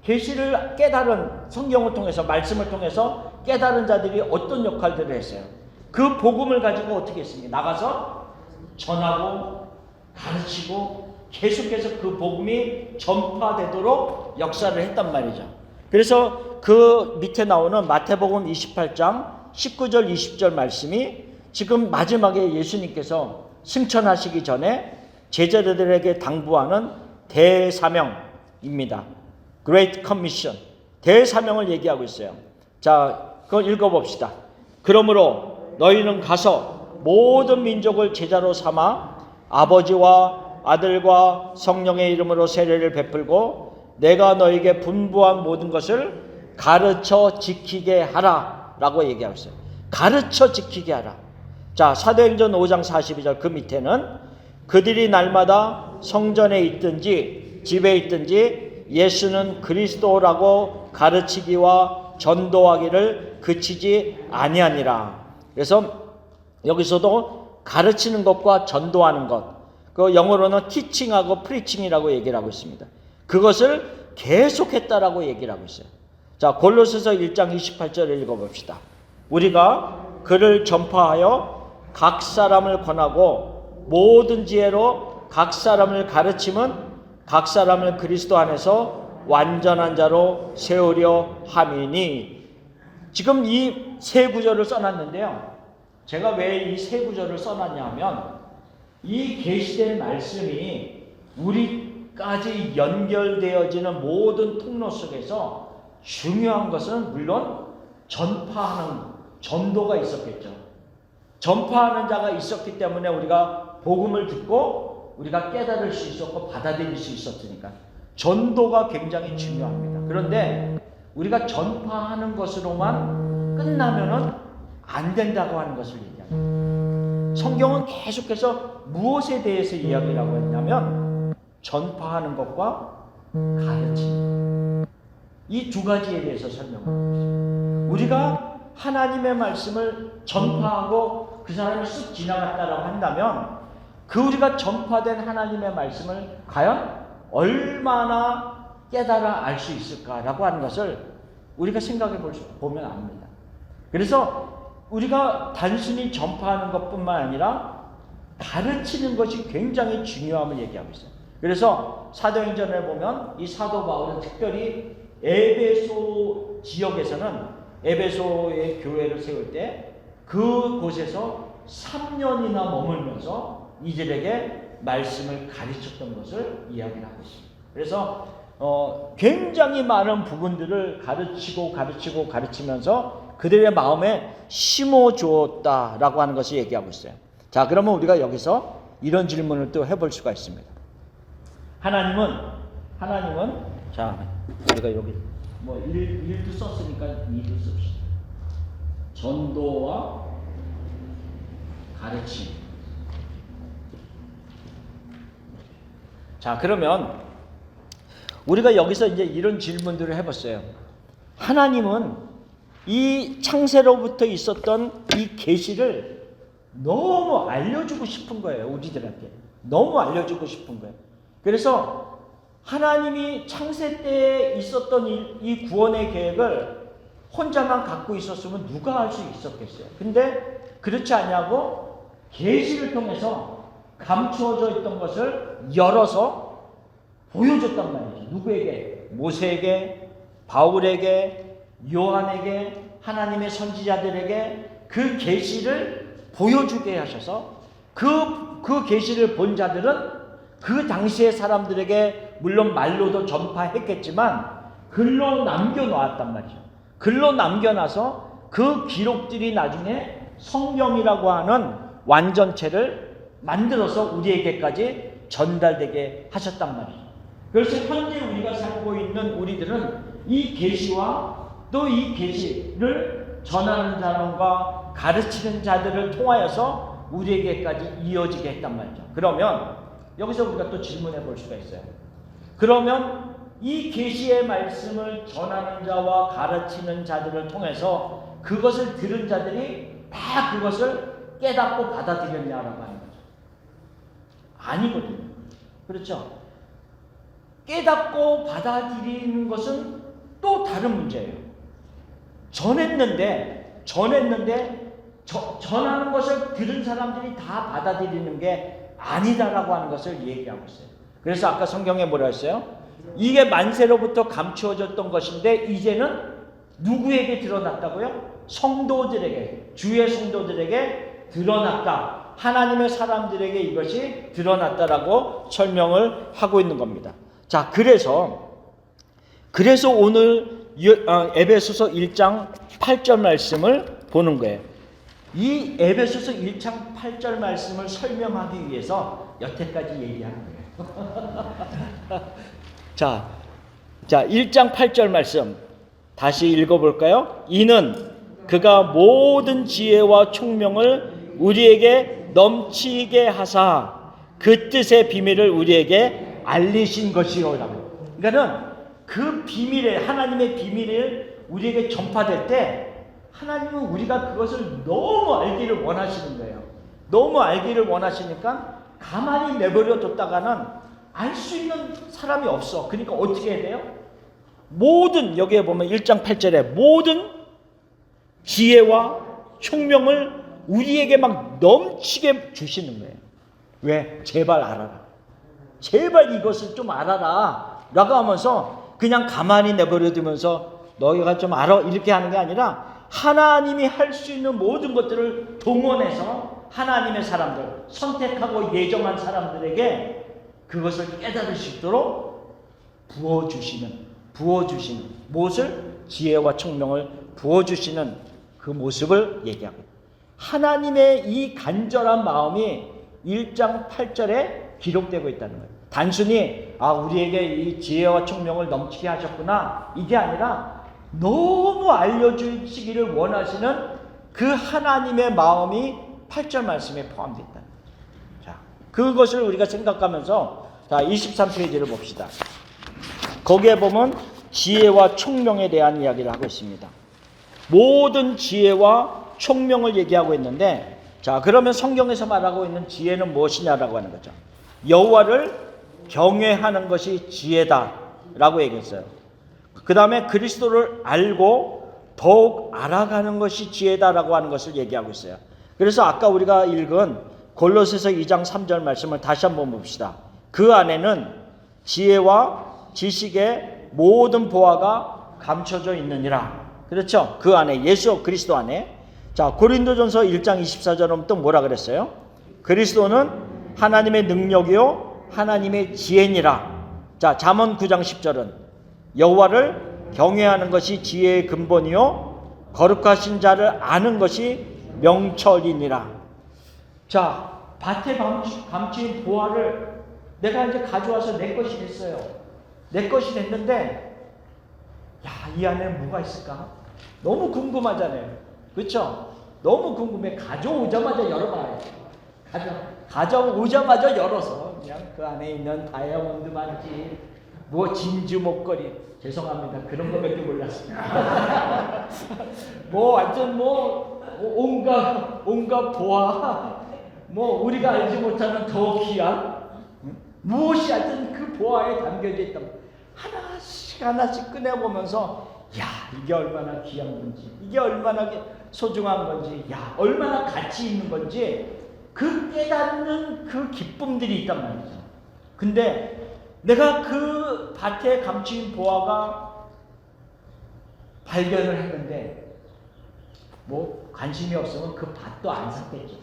계시를 깨달은, 성경을 통해서 말씀을 통해서 깨달은 자들이 어떤 역할들을 했어요? 그 복음을 가지고 어떻게 했습니까? 나가서 전하고 가르치고 계속해서 그 복음이 전파되도록 역사를 했단 말이죠. 그래서 그 밑에 나오는 마태복음 28장 19절 20절 말씀이 지금 마지막에 예수님께서 승천하시기 전에 제자들에게 당부하는 대사명입니다. Great Commission. 대사명을 얘기하고 있어요. 자, 그걸 읽어봅시다. 그러므로 너희는 가서 모든 민족을 제자로 삼아 아버지와 아들과 성령의 이름으로 세례를 베풀고 내가 너에게 분부한 모든 것을 가르쳐 지키게 하라 라고 얘기하고 있어요. 가르쳐 지키게 하라. 자, 사도행전 5장 42절 그 밑에는 그들이 날마다 성전에 있든지 집에 있든지 예수는 그리스도라고 가르치기와 전도하기를 그치지 아니하니라. 그래서 여기서도 가르치는 것과 전도하는 것, 그 영어로는 teaching하고 preaching이라고 얘기를 하고 있습니다. 그것을 계속했다라고 얘기를 하고 있어요. 자, 골로새서 1장 28절을 읽어봅시다. 우리가 그를 전파하여 각 사람을 권하고 모든 지혜로 각 사람을 가르치면 각 사람을 그리스도 안에서 완전한 자로 세우려 함이니. 지금 이 세 구절을 써놨는데요. 제가 왜 이 세 구절을 써놨냐 하면 이 계시된 말씀이 우리까지 연결되어지는 모든 통로 속에서 중요한 것은 물론 전파하는 전도가 있었겠죠. 전파하는 자가 있었기 때문에 우리가 복음을 듣고 우리가 깨달을 수 있었고 받아들일 수 있었으니까 전도가 굉장히 중요합니다. 그런데 우리가 전파하는 것으로만 끝나면은 안 된다고 하는 것을 얘기합니다. 성경은 계속해서 무엇에 대해서 이야기를 하고 있냐면 전파하는 것과 가르치는 이 두 가지에 대해서 설명합니다. 우리가 하나님의 말씀을 전파하고 그 사람이 쑥 지나갔다라고 한다면 그 우리가 전파된 하나님의 말씀을 과연 얼마나 깨달아 알 수 있을까라고 하는 것을 우리가 생각해 보면 압니다. 그래서 우리가 단순히 전파하는 것뿐만 아니라 가르치는 것이 굉장히 중요함을 얘기하고 있어요. 그래서 사도행전에 보면 이 사도 바울은 특별히 에베소 지역에서는 에베소의 교회를 세울 때 그곳에서 3년이나 머물면서 이들에게 말씀을 가르쳤던 것을 이야기를 하고 있습니다. 그래서 굉장히 많은 부분들을 가르치면서 그들의 마음에 심어 주었다라고 하는 것을 얘기하고 있어요. 자, 그러면 우리가 여기서 이런 질문을 또 해볼 수가 있습니다. 하나님은 자, 우리가 여기 뭐 1도 썼으니까 2도 씁시다. 전도와 가르침. 자, 그러면 우리가 여기서 이제 이런 질문들을 해봤어요. 하나님은 이 창세로부터 있었던 이 계시를 너무 알려주고 싶은 거예요. 우리들한테 너무 알려주고 싶은 거예요. 그래서 하나님이 창세 때에 있었던 이 구원의 계획을 혼자만 갖고 있었으면 누가 알 수 있었겠어요. 근데 그렇지 않냐고 계시를 통해서 감추어져 있던 것을 열어서 보여줬단 말이죠. 누구에게? 모세에게, 바울에게, 요한에게, 하나님의 선지자들에게 그 계시를 보여주게 하셔서 그 계시를 본 자들은 그 당시의 사람들에게 물론 말로도 전파했겠지만 글로 남겨놓았단 말이죠. 글로 남겨놔서 그 기록들이 나중에 성경이라고 하는 완전체를 만들어서 우리에게까지 전달되게 하셨단 말이죠. 그래서 현재 우리가 살고 있는 우리들은 이 계시와 또 이 계시를 전하는 사람과 가르치는 자들을 통하여서 우리에게까지 이어지게 했단 말이죠. 그러면 여기서 우리가 또 질문해 볼 수가 있어요. 그러면 이 계시의 말씀을 전하는 자와 가르치는 자들을 통해서 그것을 들은 자들이 다 그것을 깨닫고 받아들였냐라고 하는 거죠. 아니거든요. 그렇죠? 깨닫고 받아들이는 것은 또 다른 문제예요. 전했는데 전하는 것을 들은 사람들이 다 받아들이는 게 아니다라고 하는 것을 얘기하고 있어요. 그래서 아까 성경에 뭐라 했어요? 이게 만세로부터 감추어졌던 것인데 이제는 누구에게 드러났다고요? 성도들에게, 주의 성도들에게 드러났다. 하나님의 사람들에게 이것이 드러났다라고 설명을 하고 있는 겁니다. 자, 그래서 오늘 에베소서 1장 8절 말씀을 보는 거예요. 이 에베소서 1장 8절 말씀을 설명하기 위해서 여태까지 얘기하는 거예요. 자, 1장 8절 말씀 다시 읽어볼까요? 이는 그가 모든 지혜와 총명을 우리에게 넘치게 하사 그 뜻의 비밀을 우리에게 알리신 것이오라고. 그러니까는 그 비밀에 하나님의 비밀을 우리에게 전파될 때 하나님은 우리가 그것을 너무 알기를 원하시는 거예요. 너무 알기를 원하시니까 가만히 내버려 뒀다가는 알 수 있는 사람이 없어. 그러니까 어떻게 해야 돼요? 모든, 여기에 보면 1장 8절에 모든 지혜와 총명을 우리에게 막 넘치게 주시는 거예요. 왜? 제발 알아라. 제발 이것을 좀 알아라 라고 하면서 그냥 가만히 내버려 두면서 너희가 좀 알아 이렇게 하는 게 아니라 하나님이 할 수 있는 모든 것들을 동원해서 하나님의 사람들, 선택하고 예정한 사람들에게 그것을 깨달을 수 있도록 부어주시는 무엇을? 지혜와 총명을 부어주시는 그 모습을 얘기하고, 하나님의 이 간절한 마음이 1장 8절에 기록되고 있다는 거예요. 단순히 우리에게 이 지혜와 총명을 넘치게 하셨구나, 이게 아니라 너무 알려주시기를 원하시는 그 하나님의 마음이 8절 말씀에 포함되어 있다는 거예요. 자, 그것을 우리가 생각하면서 23페이지를 봅시다. 거기에 보면 지혜와 총명에 대한 이야기를 하고 있습니다. 모든 지혜와 총명을 얘기하고 있는데, 자, 그러면 성경에서 말하고 있는 지혜는 무엇이냐라고 하는 거죠. 여호와를 경외하는 것이 지혜다라고 얘기했어요. 그 다음에 그리스도를 알고 더욱 알아가는 것이 지혜다라고 하는 것을 얘기하고 있어요. 그래서 아까 우리가 읽은 골로새서 2장 3절 말씀을 다시 한번 봅시다. 그 안에는 지혜와 지식의 모든 보화가 감춰져 있느니라. 그렇죠? 그 안에, 예수 그리스도 안에. 자, 고린도전서 1장 24절은 또 뭐라 그랬어요? 그리스도는 하나님의 능력이요 하나님의 지혜니라. 자, 잠언 9장 10절은 여호와를 경외하는 것이 지혜의 근본이요 거룩하신 자를 아는 것이 명철이니라. 자, 밭에 감추인 보화를 내가 이제 가져와서 내 것이 됐어요. 내 것이 됐는데, 이 안에 뭐가 있을까? 너무 궁금하잖아요. 그렇죠? 너무 궁금해. 가져오자마자 열어봐요. 가져오자마자 열어서 그냥 그 안에 있는 다이아몬드 반지, 진주 목걸이, 죄송합니다. 그런 거밖에 몰랐습니다. 완전 온갖 보화, 우리가 알지 못하는 더 귀한 무엇이 하여튼 그 보화에 담겨져 있다. 하나씩 꺼내보면서, 이게 얼마나 귀한 건지, 이게 얼마나 소중한 건지, 얼마나 가치 있는 건지, 그 깨닫는 그 기쁨들이 있단 말이죠. 근데 내가 그 밭에 감추인 보화가 발견을 했는데, 관심이 없으면 그 밭도 안 샀겠죠.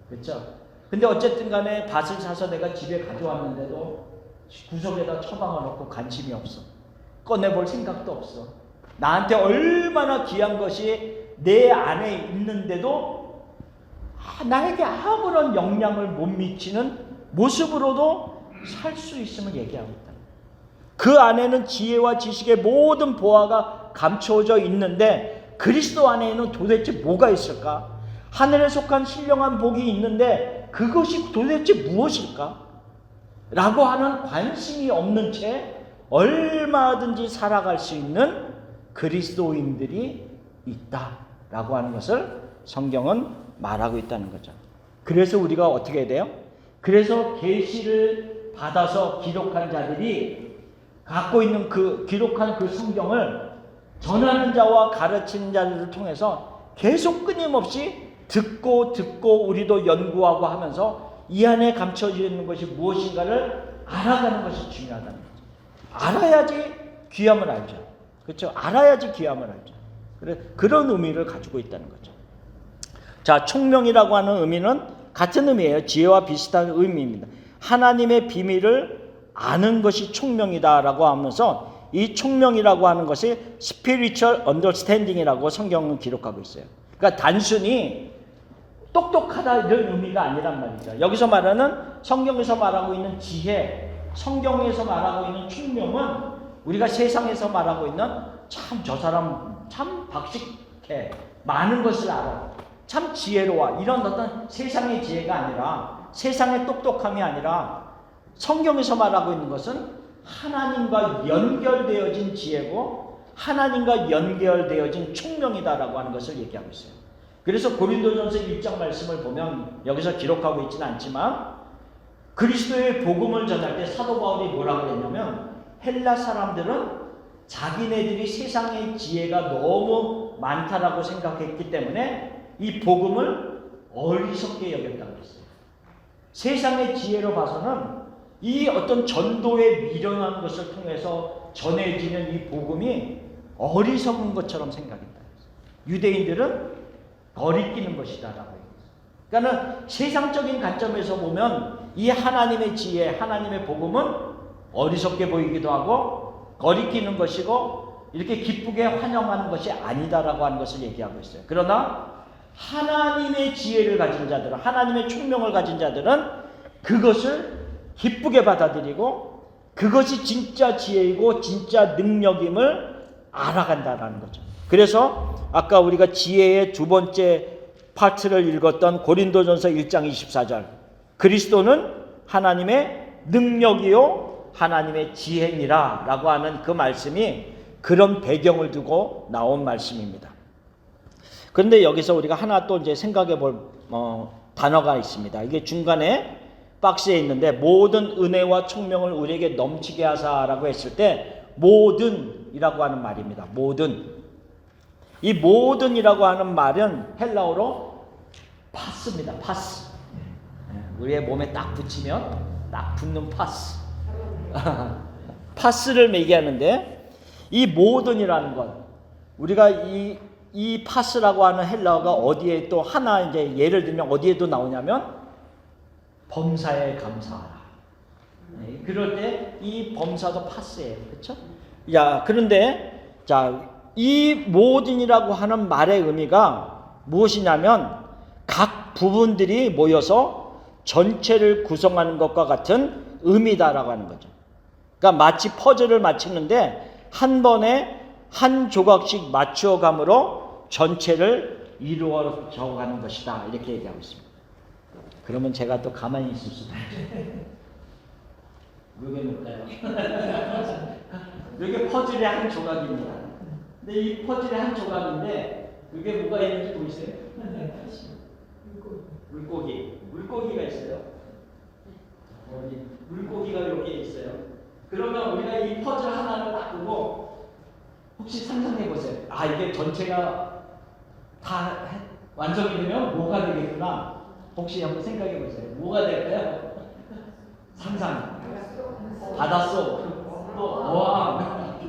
그렇죠? 근데 어쨌든 간에 밭을 사서 내가 집에 가져왔는데도 구석에다 처박아 놓고 관심이 없어. 꺼내볼 생각도 없어. 나한테 얼마나 귀한 것이 내 안에 있는데도 나에게 아무런 영향을 못 미치는 모습으로도 살 수 있음을 얘기하고 있다. 그 안에는 지혜와 지식의 모든 보화가 감춰져 있는데, 그리스도 안에는 도대체 뭐가 있을까? 하늘에 속한 신령한 복이 있는데 그것이 도대체 무엇일까? 라고 하는 관심이 없는 채 얼마든지 살아갈 수 있는 그리스도인들이 있다라고 하는 것을 성경은 말하고 있다는 거죠. 그래서 우리가 어떻게 해야 돼요? 그래서 계시를 받아서 기록한 자들이 갖고 있는 기록한 그 성경을 전하는 자와 가르치는 자들을 통해서 계속 끊임없이 듣고 우리도 연구하고 하면서 이 안에 감춰져 있는 것이 무엇인가를 알아가는 것이 중요하다는 거죠. 알아야지 귀함을 알죠. 그렇죠? 알아야지 귀함을 알죠. 그런 의미를 가지고 있다는 거죠. 자, 총명이라고 하는 의미는 같은 의미예요. 지혜와 비슷한 의미입니다. 하나님의 비밀을 아는 것이 총명이다라고 하면서, 이 총명이라고 하는 것이 spiritual understanding이라고 성경은 기록하고 있어요. 그러니까 단순히 똑똑하다 이런 의미가 아니란 말이죠. 여기서 말하는, 성경에서 말하고 있는 지혜, 성경에서 말하고 있는 총명은 우리가 세상에서 말하고 있는 저 사람 참 박식해, 많은 것을 알아, 참 지혜로워, 이런 어떤 세상의 지혜가 아니라, 세상의 똑똑함이 아니라, 성경에서 말하고 있는 것은 하나님과 연결되어진 지혜고 하나님과 연결되어진 총명이다라고 하는 것을 얘기하고 있어요. 그래서 고린도전서 1장 말씀을 보면 여기서 기록하고 있지는 않지만, 그리스도의 복음을 전할 때 사도 바울이 뭐라고 했냐면, 헬라 사람들은 자기네들이 세상의 지혜가 너무 많다라고 생각했기 때문에 이 복음을 어리석게 여겼다고 했어요. 세상의 지혜로 봐서는 이 어떤 전도에 미련한 것을 통해서 전해지는 이 복음이 어리석은 것처럼 생각했다. 유대인들은 거리끼는 것이다라고 얘기했어요. 그러니까는 세상적인 관점에서 보면 이 하나님의 지혜, 하나님의 복음은 어리석게 보이기도 하고 거리끼는 것이고 이렇게 기쁘게 환영하는 것이 아니다라고 하는 것을 얘기하고 있어요. 그러나 하나님의 지혜를 가진 자들은, 하나님의 총명을 가진 자들은 그것을 기쁘게 받아들이고 그것이 진짜 지혜이고 진짜 능력임을 알아간다라는 거죠. 그래서 아까 우리가 지혜의 두 번째 파트를 읽었던 고린도전서 1장 24절, 그리스도는 하나님의 능력이요 하나님의 지혜니라 라고 하는 그 말씀이 그런 배경을 두고 나온 말씀입니다. 그런데 여기서 우리가 하나 또 이제 생각해 볼 단어가 있습니다. 이게 중간에 박스에 있는데, 모든 은혜와 총명을 우리에게 넘치게 하사라고 했을 때 모든이라고 하는 말입니다. 모든. 이 모든이라고 하는 말은 헬라어로 파스입니다. 파스. 우리의 몸에 딱 붙이면 딱 붙는 파스. 파스를 얘기하는데, 이 모든이라는 것, 우리가 이 파스라고 하는 헬라어가 어디에 또 하나 이제 예를 들면 어디에도 나오냐면 범사에 감사하라. 그럴 때 이 범사도 파스예요. 그렇죠? 야, 그런데 자, 이 모든이라고 하는 말의 의미가 무엇이냐면 각 부분들이 모여서 전체를 구성하는 것과 같은 의미다라고 하는 거죠. 그러니까 마치 퍼즐을 맞추는데 한 번에 한 조각씩 맞추어 감으로 전체를 이루어져 가는 것이다. 이렇게 얘기하고 있습니다. 그러면 제가 또 가만히 있을 수도 있죠. 왜 볼까요? 이게 퍼즐의 한 조각입니다. 근데 이 퍼즐의 한 조각인데 이게 뭐가 있는지 보이세요? 물고기. 물고기가 있어요. 물고기가 여기에 있어요. 그러면 우리가 이 퍼즐 하나를 딱 보고 혹시 상상해 보세요. 아, 이게 전체가 다 완성이 되면 뭐가 되겠구나. 혹시 한번 생각해 보세요. 뭐가 될까요? 상상. 바닷속, 또 어항,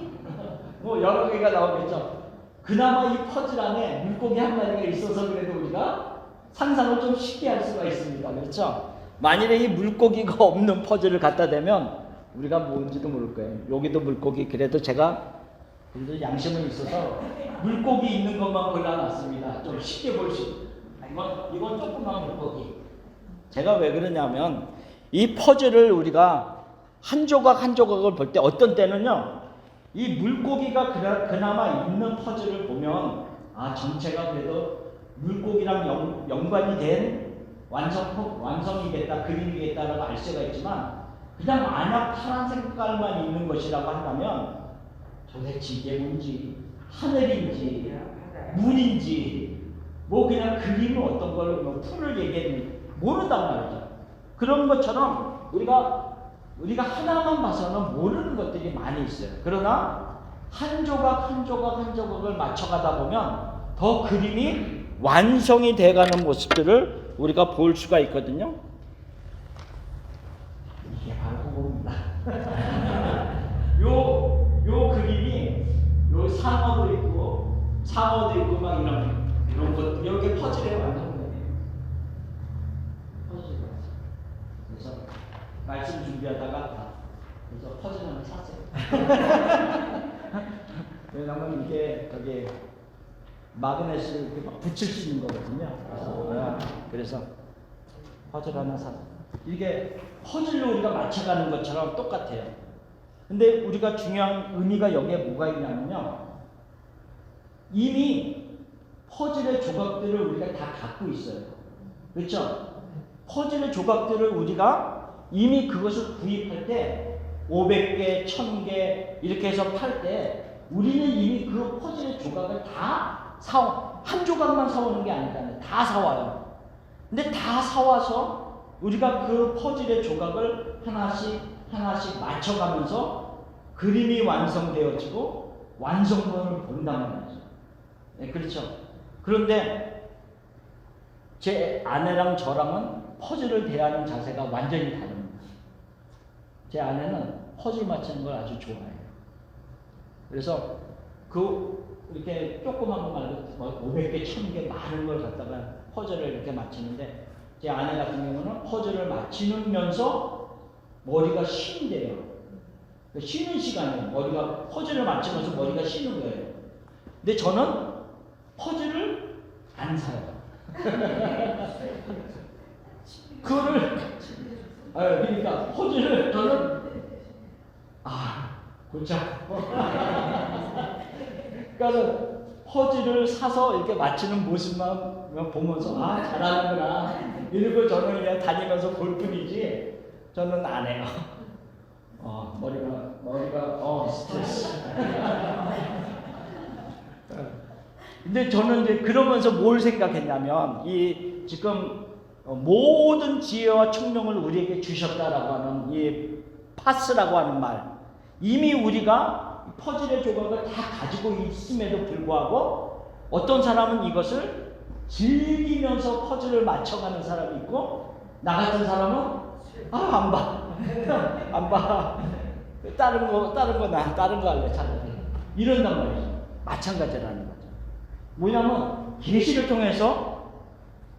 뭐 여러 개가 나오겠죠. 그나마 이 퍼즐 안에 물고기 한 마리가 있어서 그래도 우리가 상상을 좀 쉽게 할 수가 있습니다. 그렇죠? 만일에 이 물고기가 없는 퍼즐을 갖다 대면 우리가 뭔지도 모를 거예요. 여기도 물고기, 그래도 제가 그래도 양심은 있어서 물고기 있는 것만 골라놨습니다. 좀 쉽게 볼 수 있어요. 이건 조그만 물고기. 제가 왜 그러냐면 이 퍼즐을 우리가 한 조각 한 조각을 볼 때 어떤 때는요, 이 물고기가 그나마 있는 퍼즐을 보면 아, 전체가 그래도 물고기랑 연관이 된 완성이겠다, 그림이겠다라고 알 수가 있지만, 그냥 만약 파란 색깔만 있는 것이라고 한다면 도대체 이게 뭔지, 하늘인지 문인지 뭐 그냥 그림은 어떤 걸 뭐 풀을 얘기했는지 모른단 말이죠. 그런 것처럼 우리가 하나만 봐서는 모르는 것들이 많이 있어요. 그러나 한 조각 한 조각 한 조각을 맞춰가다 보면 더 그림이 완성이 돼가는 모습들을 우리가 볼 수가 있거든요. 이게 바로 그겁니다. 요 그림이 요 상어도 있고 막 이런 것, 이렇게 퍼즐에 완성돼요. 그래서 말씀 준비하다가 그래서 퍼즐 하나 샀어요. 왜냐면 이게 저기 마그넷을 이렇게 막 붙일 수 있는 거거든요. 그래서 퍼즐 하나 샀어요. 이게 퍼즐로 우리가 맞춰가는 것처럼 똑같아요. 근데 우리가 중요한 의미가 여기에 뭐가 있냐면요, 이미 퍼즐의 조각들을 우리가 다 갖고 있어요. 그렇죠? 퍼즐의 조각들을 우리가 이미 그것을 구입할 때 500개, 1000개 이렇게 해서 팔 때 우리는 이미 그 퍼즐의 조각을 다 한 조각만 사오는 게 아니잖아요. 다 사와요. 근데 다 사와서 우리가 그 퍼즐의 조각을 하나씩 맞춰가면서 그림이 완성되어지고 완성본을 본단 말이죠. 네, 그렇죠. 그런데 제 아내랑 저랑은 퍼즐을 대하는 자세가 완전히 다릅니다. 제 아내는 퍼즐 맞추는 걸 아주 좋아해요. 그래서 그 이렇게 조그만 거 말고 500개, 1000개 많은 걸 갖다가 퍼즐을 이렇게 맞추는데 제 아내 같은 경우는 퍼즐을 맞추면서 머리가 쉰대요. 쉬는 시간에 머리가 퍼즐을 맞추면서 머리가 쉬는 거예요. 근데 저는 퍼즐을 안 사요. 그거를 그러니까 퍼즐을 저는 골자. 그러니까 퍼즐을 사서 이렇게 맞추는 모습만 보면서 잘하는구나 이러고 저는 그냥 다니면서 볼 뿐이지 저는 안 해요. 머리가 스트레스. 근데 저는 이제 그러면서 뭘 생각했냐면 이 지금 모든 지혜와 총명을 우리에게 주셨다라고 하는 이 파스라고 하는 말, 이미 우리가 퍼즐의 조각을 다 가지고 있음에도 불구하고 어떤 사람은 이것을 즐기면서 퍼즐을 맞춰가는 사람이 있고 나 같은 사람은 안 봐. 다른 거 할래 차라리 이런단 말이죠. 마찬가지라는 거죠. 뭐냐면 계시를 통해서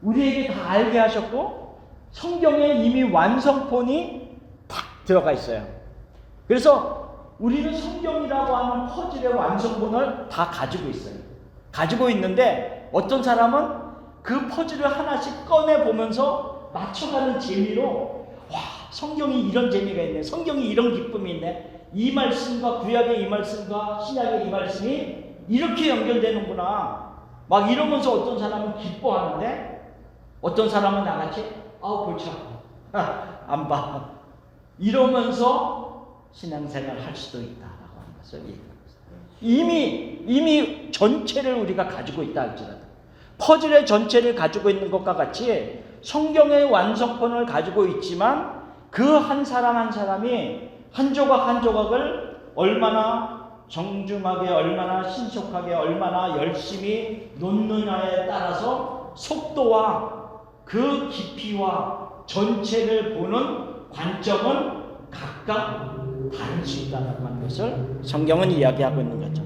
우리에게 다 알게 하셨고 성경에 이미 완성본이 딱 들어가 있어요. 그래서 우리는 성경이라고 하는 퍼즐의 완성본을 다 가지고 있어요. 가지고 있는데 어떤 사람은 그 퍼즐을 하나씩 꺼내 보면서 맞춰가는 재미로 성경이 이런 재미가 있네, 성경이 이런 기쁨이 있네, 이 말씀과 구약의 이 말씀과 신약의 이 말씀이 이렇게 연결되는구나 막 이러면서 어떤 사람은 기뻐하는데 어떤 사람은 나같이 골치 아파 안 봐 이러면서 신앙생활을 할 수도 있다라고 하는 것을 얘기합니다. 이미 전체를 우리가 가지고 있다 할지라도 퍼즐의 전체를 가지고 있는 것과 같이 성경의 완성본을 가지고 있지만 그 한 사람 한 사람이 한 조각 한 조각을 얼마나 정중하게, 얼마나 신속하게, 얼마나 열심히 놓느냐에 따라서 속도와 그 깊이와 전체를 보는 관점은 각각 다를 수 있다는 것을 성경은 이야기하고 있는 거죠.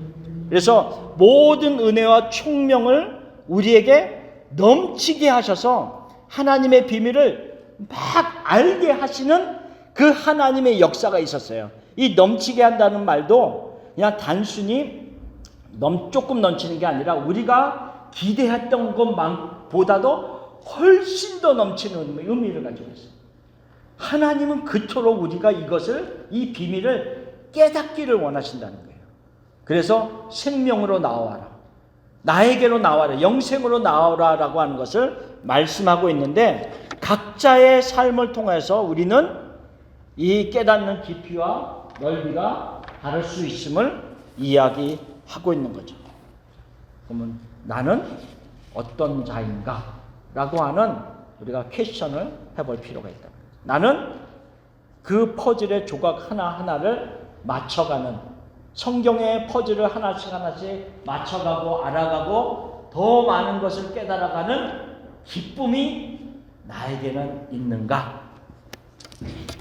그래서 모든 은혜와 총명을 우리에게 넘치게 하셔서 하나님의 비밀을 막 알게 하시는 그 하나님의 역사가 있었어요. 이 넘치게 한다는 말도 그냥 단순히 조금 넘치는 게 아니라 우리가 기대했던 것보다도 훨씬 더 넘치는 의미를 가지고 있어요. 하나님은 그토록 우리가 이 비밀을 깨닫기를 원하신다는 거예요. 그래서 생명으로 나와라, 나에게로 나와라, 영생으로 나와라라고 하는 것을 말씀하고 있는데 각자의 삶을 통해서 우리는 이 깨닫는 깊이와 넓이가 다를 수 있음을 이야기하고 있는 거죠. 그러면 나는 어떤 자인가? 라고 하는 우리가 퀘스천을 해볼 필요가 있다. 나는 그 퍼즐의 조각 하나하나를 맞춰가는, 성경의 퍼즐을 하나씩 맞춰가고 알아가고 더 많은 것을 깨달아가는 기쁨이 나에게는 있는가?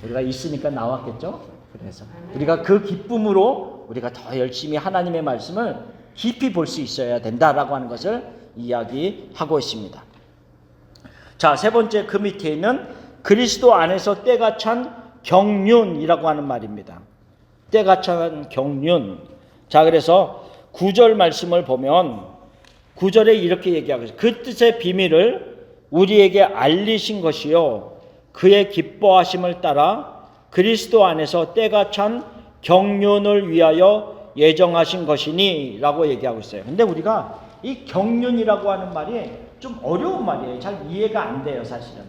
우리가 있으니까 나왔겠죠? 그래서 우리가 그 기쁨으로 우리가 더 열심히 하나님의 말씀을 깊이 볼 수 있어야 된다라고 하는 것을 이야기하고 있습니다. 자, 세 번째 그 밑에 있는 그리스도 안에서 때가 찬 경륜이라고 하는 말입니다. 때가 찬 경륜. 자, 그래서 9절 말씀을 보면 9절에 이렇게 얘기하고 있어요. 그 뜻의 비밀을 우리에게 알리신 것이요 그의 기뻐하심을 따라 그리스도 안에서 때가 찬 경륜을 위하여 예정하신 것이니 라고 얘기하고 있어요. 근데 우리가 이 경륜이라고 하는 말이 좀 어려운 말이에요. 잘 이해가 안 돼요, 사실은.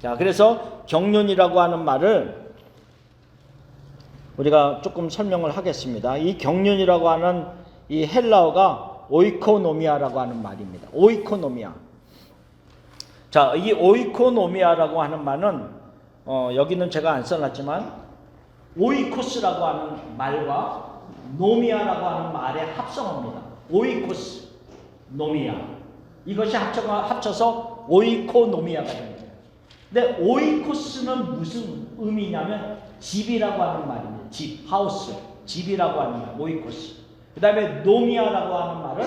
자, 그래서 경륜이라고 하는 말을 우리가 조금 설명을 하겠습니다. 이 경륜이라고 하는 이 헬라어가 오이코노미아라고 하는 말입니다. 오이코노미아. 자, 이 오이코노미아라고 하는 말은 여기는 제가 안 써놨지만 오이코스라고 하는 말과 노미아라고 하는 말의 합성어입니다. 오이코스, 노미아. 이것이 합쳐서 오이코노미아가 됩니다. 근데 오이코스는 무슨 의미냐면 집이라고 하는 말입니다. 집, 하우스, 집이라고 하는 말, 오이코스. 그 다음에 노미아라고 하는 말은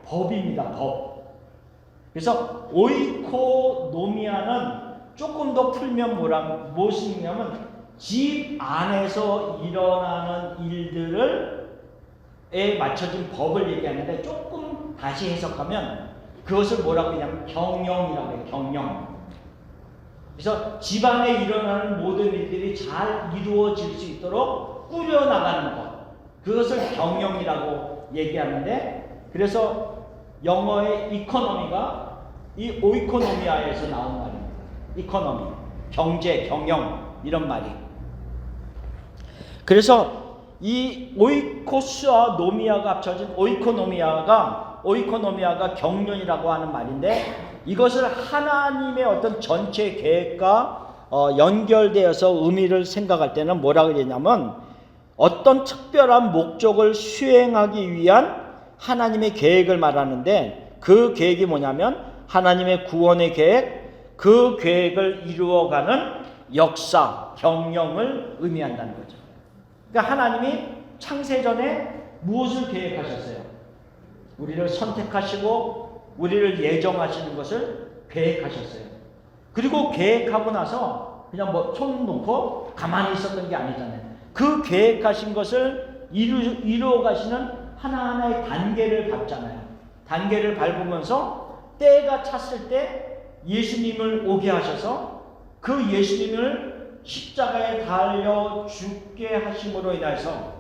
법입니다. 법. 그래서 오이코노미아는 조금 더 풀면 무엇이냐면 집 안에서 일어나는 일들에 맞춰진 법을 얘기하는데, 조금 다시 해석하면 그것을 뭐라고 하냐면 경영이라고 해요. 경영. 그래서 집 안에 일어나는 모든 일들이 잘 이루어질 수 있도록 꾸려나가는 것, 그것을 경영이라고 얘기하는데, 그래서 영어의 이코노미가 이 오이코노미아에서 나온 말입니다. 이코노미, 경제, 경영, 이런 말이. 그래서 이 오이코스와 노미아가 합쳐진 오이코노미아가 경륜이라고 하는 말인데, 이것을 하나님의 어떤 전체 계획과 연결되어서 의미를 생각할 때는 뭐라고 그러냐면, 어떤 특별한 목적을 수행하기 위한 하나님의 계획을 말하는데, 그 계획이 뭐냐면 하나님의 구원의 계획, 그 계획을 이루어가는 역사, 경영을 의미한다는 거죠. 그러니까 하나님이 창세전에 무엇을 계획하셨어요? 우리를 선택하시고 우리를 예정하시는 것을 계획하셨어요. 그리고 계획하고 나서 그냥 손 놓고 가만히 있었던 게 아니잖아요. 그 계획하신 것을 이루어 가시는 하나하나의 단계를 밟잖아요. 단계를 밟으면서 때가 찼을 때 예수님을 오게 하셔서 그 예수님을 십자가에 달려 죽게 하심으로 인해서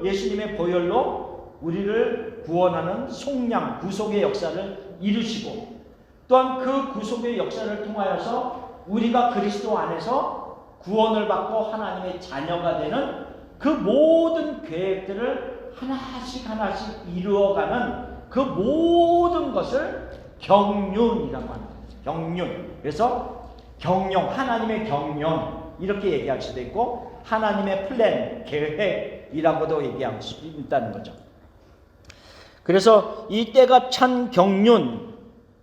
예수님의 보혈로 우리를 구원하는 속량, 구속의 역사를 이루시고, 또한 그 구속의 역사를 통하여서 우리가 그리스도 안에서 구원을 받고 하나님의 자녀가 되는 그 모든 계획들을 하나씩 이루어가는 그 모든 것을 경륜이라고 합니다. 경륜. 그래서 경영, 하나님의 경영, 이렇게 얘기할 수도 있고 하나님의 플랜, 계획이라고도 얘기할 수 있다는 거죠. 그래서 이 때가 찬 경륜,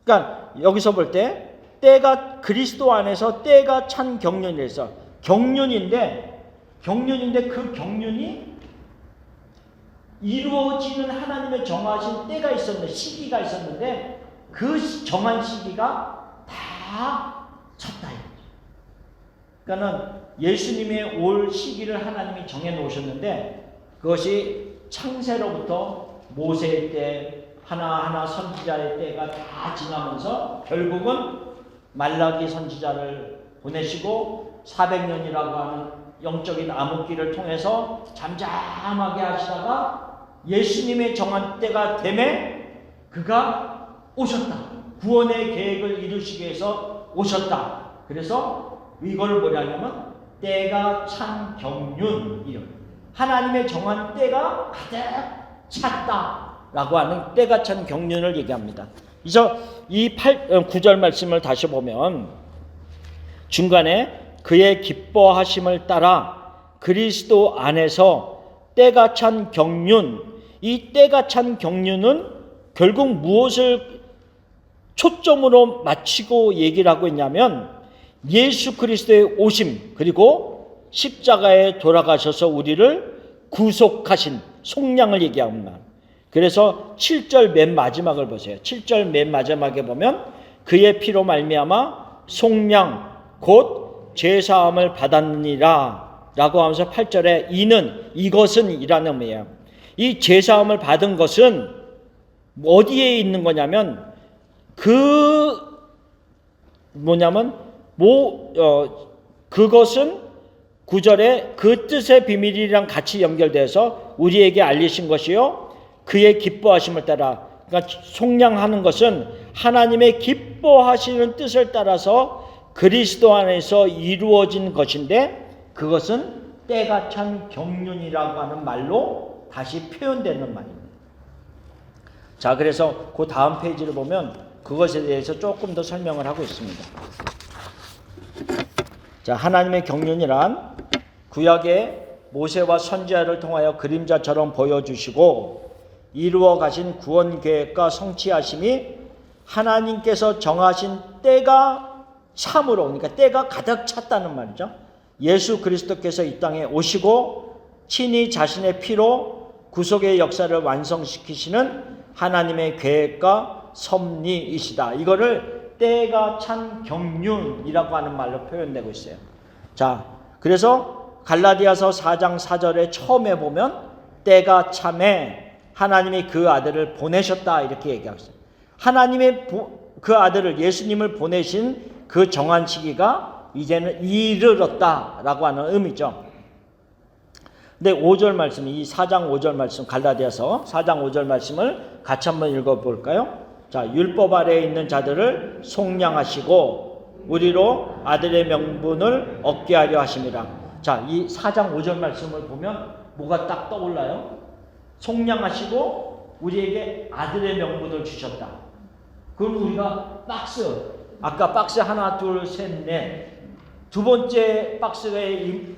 그러니까 여기서 볼 때 때가 그리스도 안에서 때가 찬 경륜이라서 경륜인데 그 경륜이 이루어지는 하나님의 정하신 때가 있었는데, 시기가 있었는데 그 정한 시기가 다 찼다. 그러니까는 예수님의 올 시기를 하나님이 정해 놓으셨는데, 그것이 창세로부터 모세의 때, 하나하나 선지자의 때가 다 지나면서 결국은 말라기 선지자를 보내시고 400년이라고 하는 영적인 암흑기를 통해서 잠잠하게 하시다가 예수님의 정한 때가 되매 그가 오셨다. 구원의 계획을 이루시기 위해서 오셨다. 그래서 이걸 뭐냐면 때가 찬 경륜, 이름. 하나님의 정한 때가 가득 찼다라고 하는 때가 찬 경륜을 얘기합니다. 그래서 이 9절 말씀을 다시 보면 중간에 그의 기뻐하심을 따라 그리스도 안에서 때가 찬 경륜, 이 때가 찬 경륜은 결국 무엇을 초점으로 맞추고 얘기를 하고 있냐면 예수 그리스도의 오심, 그리고 십자가에 돌아가셔서 우리를 구속하신 속량을 얘기합니다. 그래서 7절 맨 마지막을 보세요. 7절 맨 마지막에 보면 그의 피로 말미암아 속량 곧 죄사함을 받았느니라 라고 하면서 8절에 이것은 이라는 의미예요. 이 죄사함을 받은 것은 어디에 있는 거냐면 그것은 9절에 그 뜻의 비밀이랑 같이 연결돼서 우리에게 알리신 것이요 그의 기뻐하심을 따라, 그러니까 속량하는 것은 하나님의 기뻐하시는 뜻을 따라서 그리스도 안에서 이루어진 것인데, 그것은 때가 찬 경륜이라고 하는 말로 다시 표현되는 말입니다. 자, 그래서 그 다음 페이지를 보면 그것에 대해서 조금 더 설명을 하고 있습니다. 자, 하나님의 경륜이란 구약의 모세와 선지자를 통하여 그림자처럼 보여주시고 이루어 가신 구원 계획과 성취하심이 하나님께서 정하신 때가 참으로, 그러니까 때가 가득 찼다는 말이죠. 예수 그리스도께서 이 땅에 오시고 친히 자신의 피로 구속의 역사를 완성시키시는 하나님의 계획과 섭리이시다. 이거를 때가 찬 경륜이라고 하는 말로 표현되고 있어요. 자, 그래서 갈라디아서 4장 4절에 처음에 보면 때가 참에 하나님이 그 아들을 보내셨다 이렇게 얘기하고 있어요. 하나님의 그 아들을 예수님을 보내신 그 정한 시기가 이제는 이르렀다라고 하는 의미죠. 근데 5절 말씀, 이 4장 5절 말씀, 갈라디아서 4장 5절 말씀을 같이 한번 읽어볼까요? 자, 율법 아래에 있는 자들을 속량하시고 우리로 아들의 명분을 얻게 하려 하심이라. 자, 이 4장 5절 말씀을 보면 뭐가 딱 떠올라요? 속량하시고 우리에게 아들의 명분을 주셨다. 그럼 우리가 아까 박스 하나, 둘, 셋, 넷. 두 번째 박스가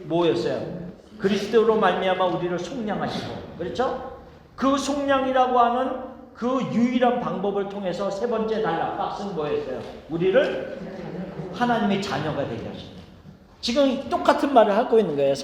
뭐였어요? 그리스도로 말미암아 우리를 속량하시고, 그렇죠? 그 속량이라고 하는 그 유일한 방법을 통해서 세 번째 단락 박스는 뭐였어요? 우리를 하나님의 자녀가 되게 하십니다. 지금 똑같은 말을 하고 있는 거예요.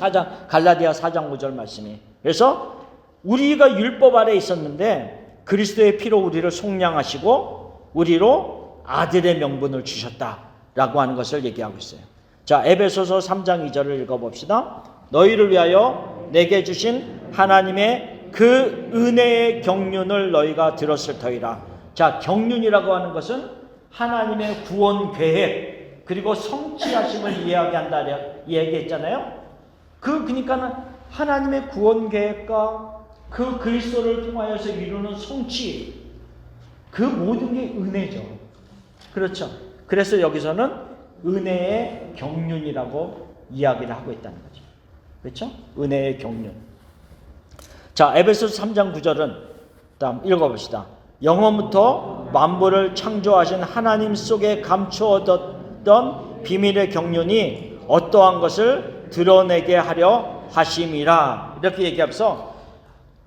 갈라디아 4장 5절 말씀이. 그래서 우리가 율법 아래 있었는데 그리스도의 피로 우리를 속량하시고 우리로 아들의 명분을 주셨다라고 하는 것을 얘기하고 있어요. 자, 에베소서 3장 2절을 읽어봅시다. 너희를 위하여 내게 주신 하나님의 그 은혜의 경륜을 너희가 들었을 터이라. 자, 경륜이라고 하는 것은 하나님의 구원 계획 그리고 성취하심을 이야기한다 이야기했잖아요. 그러니까는 하나님의 구원 계획과 그 그리스도를 통하여서 이루는 성취, 그 모든 게 은혜죠. 그렇죠. 그래서 여기서는 은혜의 경륜이라고 이야기를 하고 있다는 거죠. 그렇죠? 은혜의 경륜. 자, 에베소서 3장 9절은 다음 읽어봅시다. 영원부터 만물을 창조하신 하나님 속에 감추어뒀던 비밀의 경륜이 어떠한 것을 드러내게 하려 하심이라. 이렇게 얘기하면서,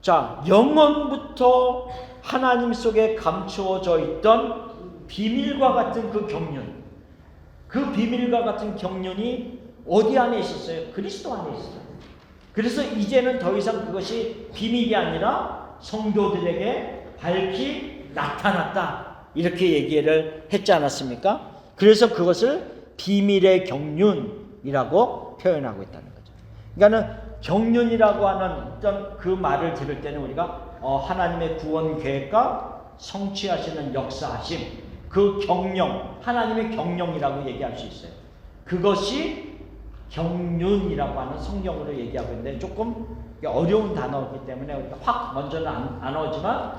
자, 영원부터 하나님 속에 감추어져 있던 비밀과 같은 그 경륜, 그 비밀과 같은 경륜이 어디 안에 있었어요? 그리스도 안에 있었어요. 그래서 이제는 더 이상 그것이 비밀이 아니라 성도들에게 밝히 나타났다. 이렇게 얘기를 했지 않았습니까? 그래서 그것을 비밀의 경륜이라고 표현하고 있다는 거죠. 그러니까는 경륜이라고 하는 어떤 그 말을 들을 때는 우리가 하나님의 구원 계획과 성취하시는 역사하심, 그 경영, 하나님의 경영이라고 얘기할 수 있어요. 그것이 경륜이라고 하는 성경으로 얘기하고 있는데 조금 어려운 단어이기 때문에 확 먼저는 안 오지만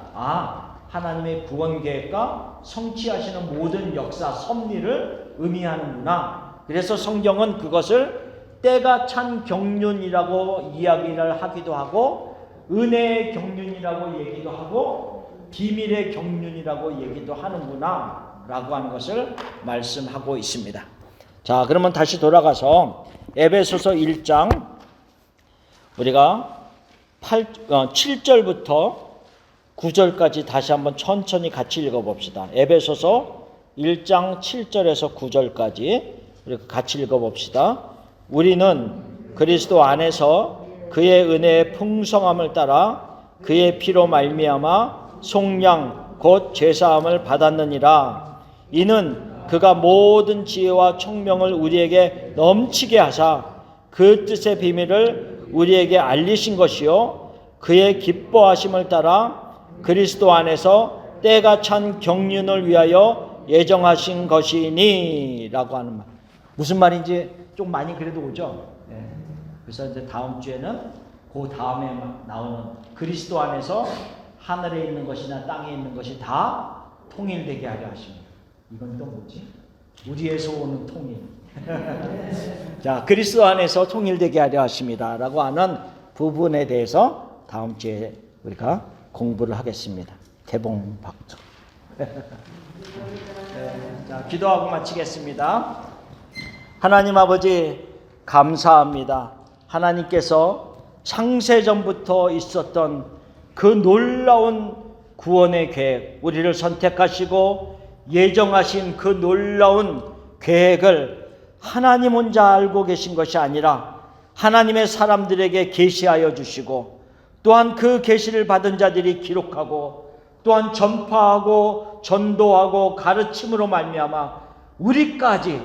하나님의 구원 계획과 성취하시는 모든 역사 섭리를 의미하는구나. 그래서 성경은 그것을 때가 찬 경륜이라고 이야기를 하기도 하고 은혜의 경륜이라고 얘기도 하고 비밀의 경륜이라고 얘기도 하는구나 라고 하는 것을 말씀하고 있습니다. 자, 그러면 다시 돌아가서 에베소서 1장 우리가 7절부터 9절까지 다시 한번 천천히 같이 읽어봅시다. 에베소서 1장 7절에서 9절까지 우리가 같이 읽어봅시다. 우리는 그리스도 안에서 그의 은혜의 풍성함을 따라 그의 피로 말미암아 속량 곧 제사함을 받았느니라. 이는 그가 모든 지혜와 총명을 우리에게 넘치게 하사 그 뜻의 비밀을 우리에게 알리신 것이요 그의 기뻐하심을 따라 그리스도 안에서 때가 찬 경륜을 위하여 예정하신 것이니 라고 하는 말. 무슨 말인지 좀 많이 그래도 오죠. 네. 그래서 이제 다음 주에는 그 다음에 나오는 그리스도 안에서 하늘에 있는 것이나 땅에 있는 것이 다 통일되게 하려 하십니다. 이건 또 뭐지? 우리에서 오는 통일. 자, 그리스도 안에서 통일되게 하려 하십니다 라고 하는 부분에 대해서 다음 주에 우리가 공부를 하겠습니다. 개봉박두. 자, 기도하고 마치겠습니다. 하나님 아버지 감사합니다. 하나님께서 창세전부터 있었던 그 놀라운 구원의 계획, 우리를 선택하시고 예정하신 그 놀라운 계획을 하나님 혼자 알고 계신 것이 아니라 하나님의 사람들에게 계시하여 주시고 또한 그 계시를 받은 자들이 기록하고 또한 전파하고 전도하고 가르침으로 말미암아 우리까지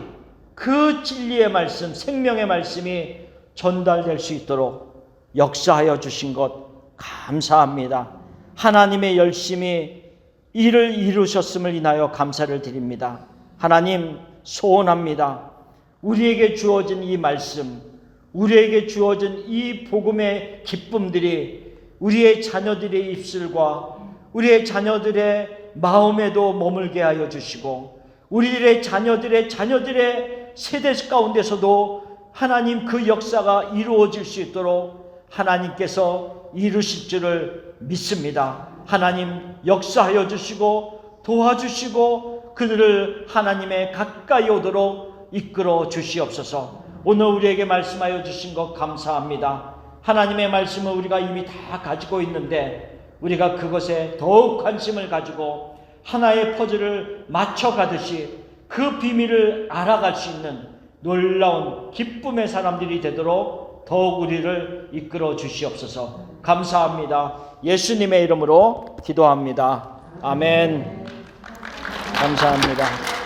그 진리의 말씀, 생명의 말씀이 전달될 수 있도록 역사하여 주신 것 감사합니다. 하나님의 열심히 일을 이루셨음을 인하여 감사를 드립니다. 하나님, 소원합니다. 우리에게 주어진 이 말씀, 우리에게 주어진 이 복음의 기쁨들이 우리의 자녀들의 입술과 우리의 자녀들의 마음에도 머물게 하여 주시고 우리의 자녀들의 세대 가운데서도 하나님 그 역사가 이루어질 수 있도록 하나님께서 이루실 줄을 믿습니다. 하나님 역사하여 주시고 도와주시고 그들을 하나님의 가까이 오도록 이끌어 주시옵소서. 오늘 우리에게 말씀하여 주신 것 감사합니다. 하나님의 말씀을 우리가 이미 다 가지고 있는데 우리가 그것에 더욱 관심을 가지고 하나의 퍼즐을 맞춰가듯이 그 비밀을 알아갈 수 있는 놀라운 기쁨의 사람들이 되도록 더욱 우리를 이끌어 주시옵소서. 감사합니다. 예수님의 이름으로 기도합니다. 아멘. 감사합니다.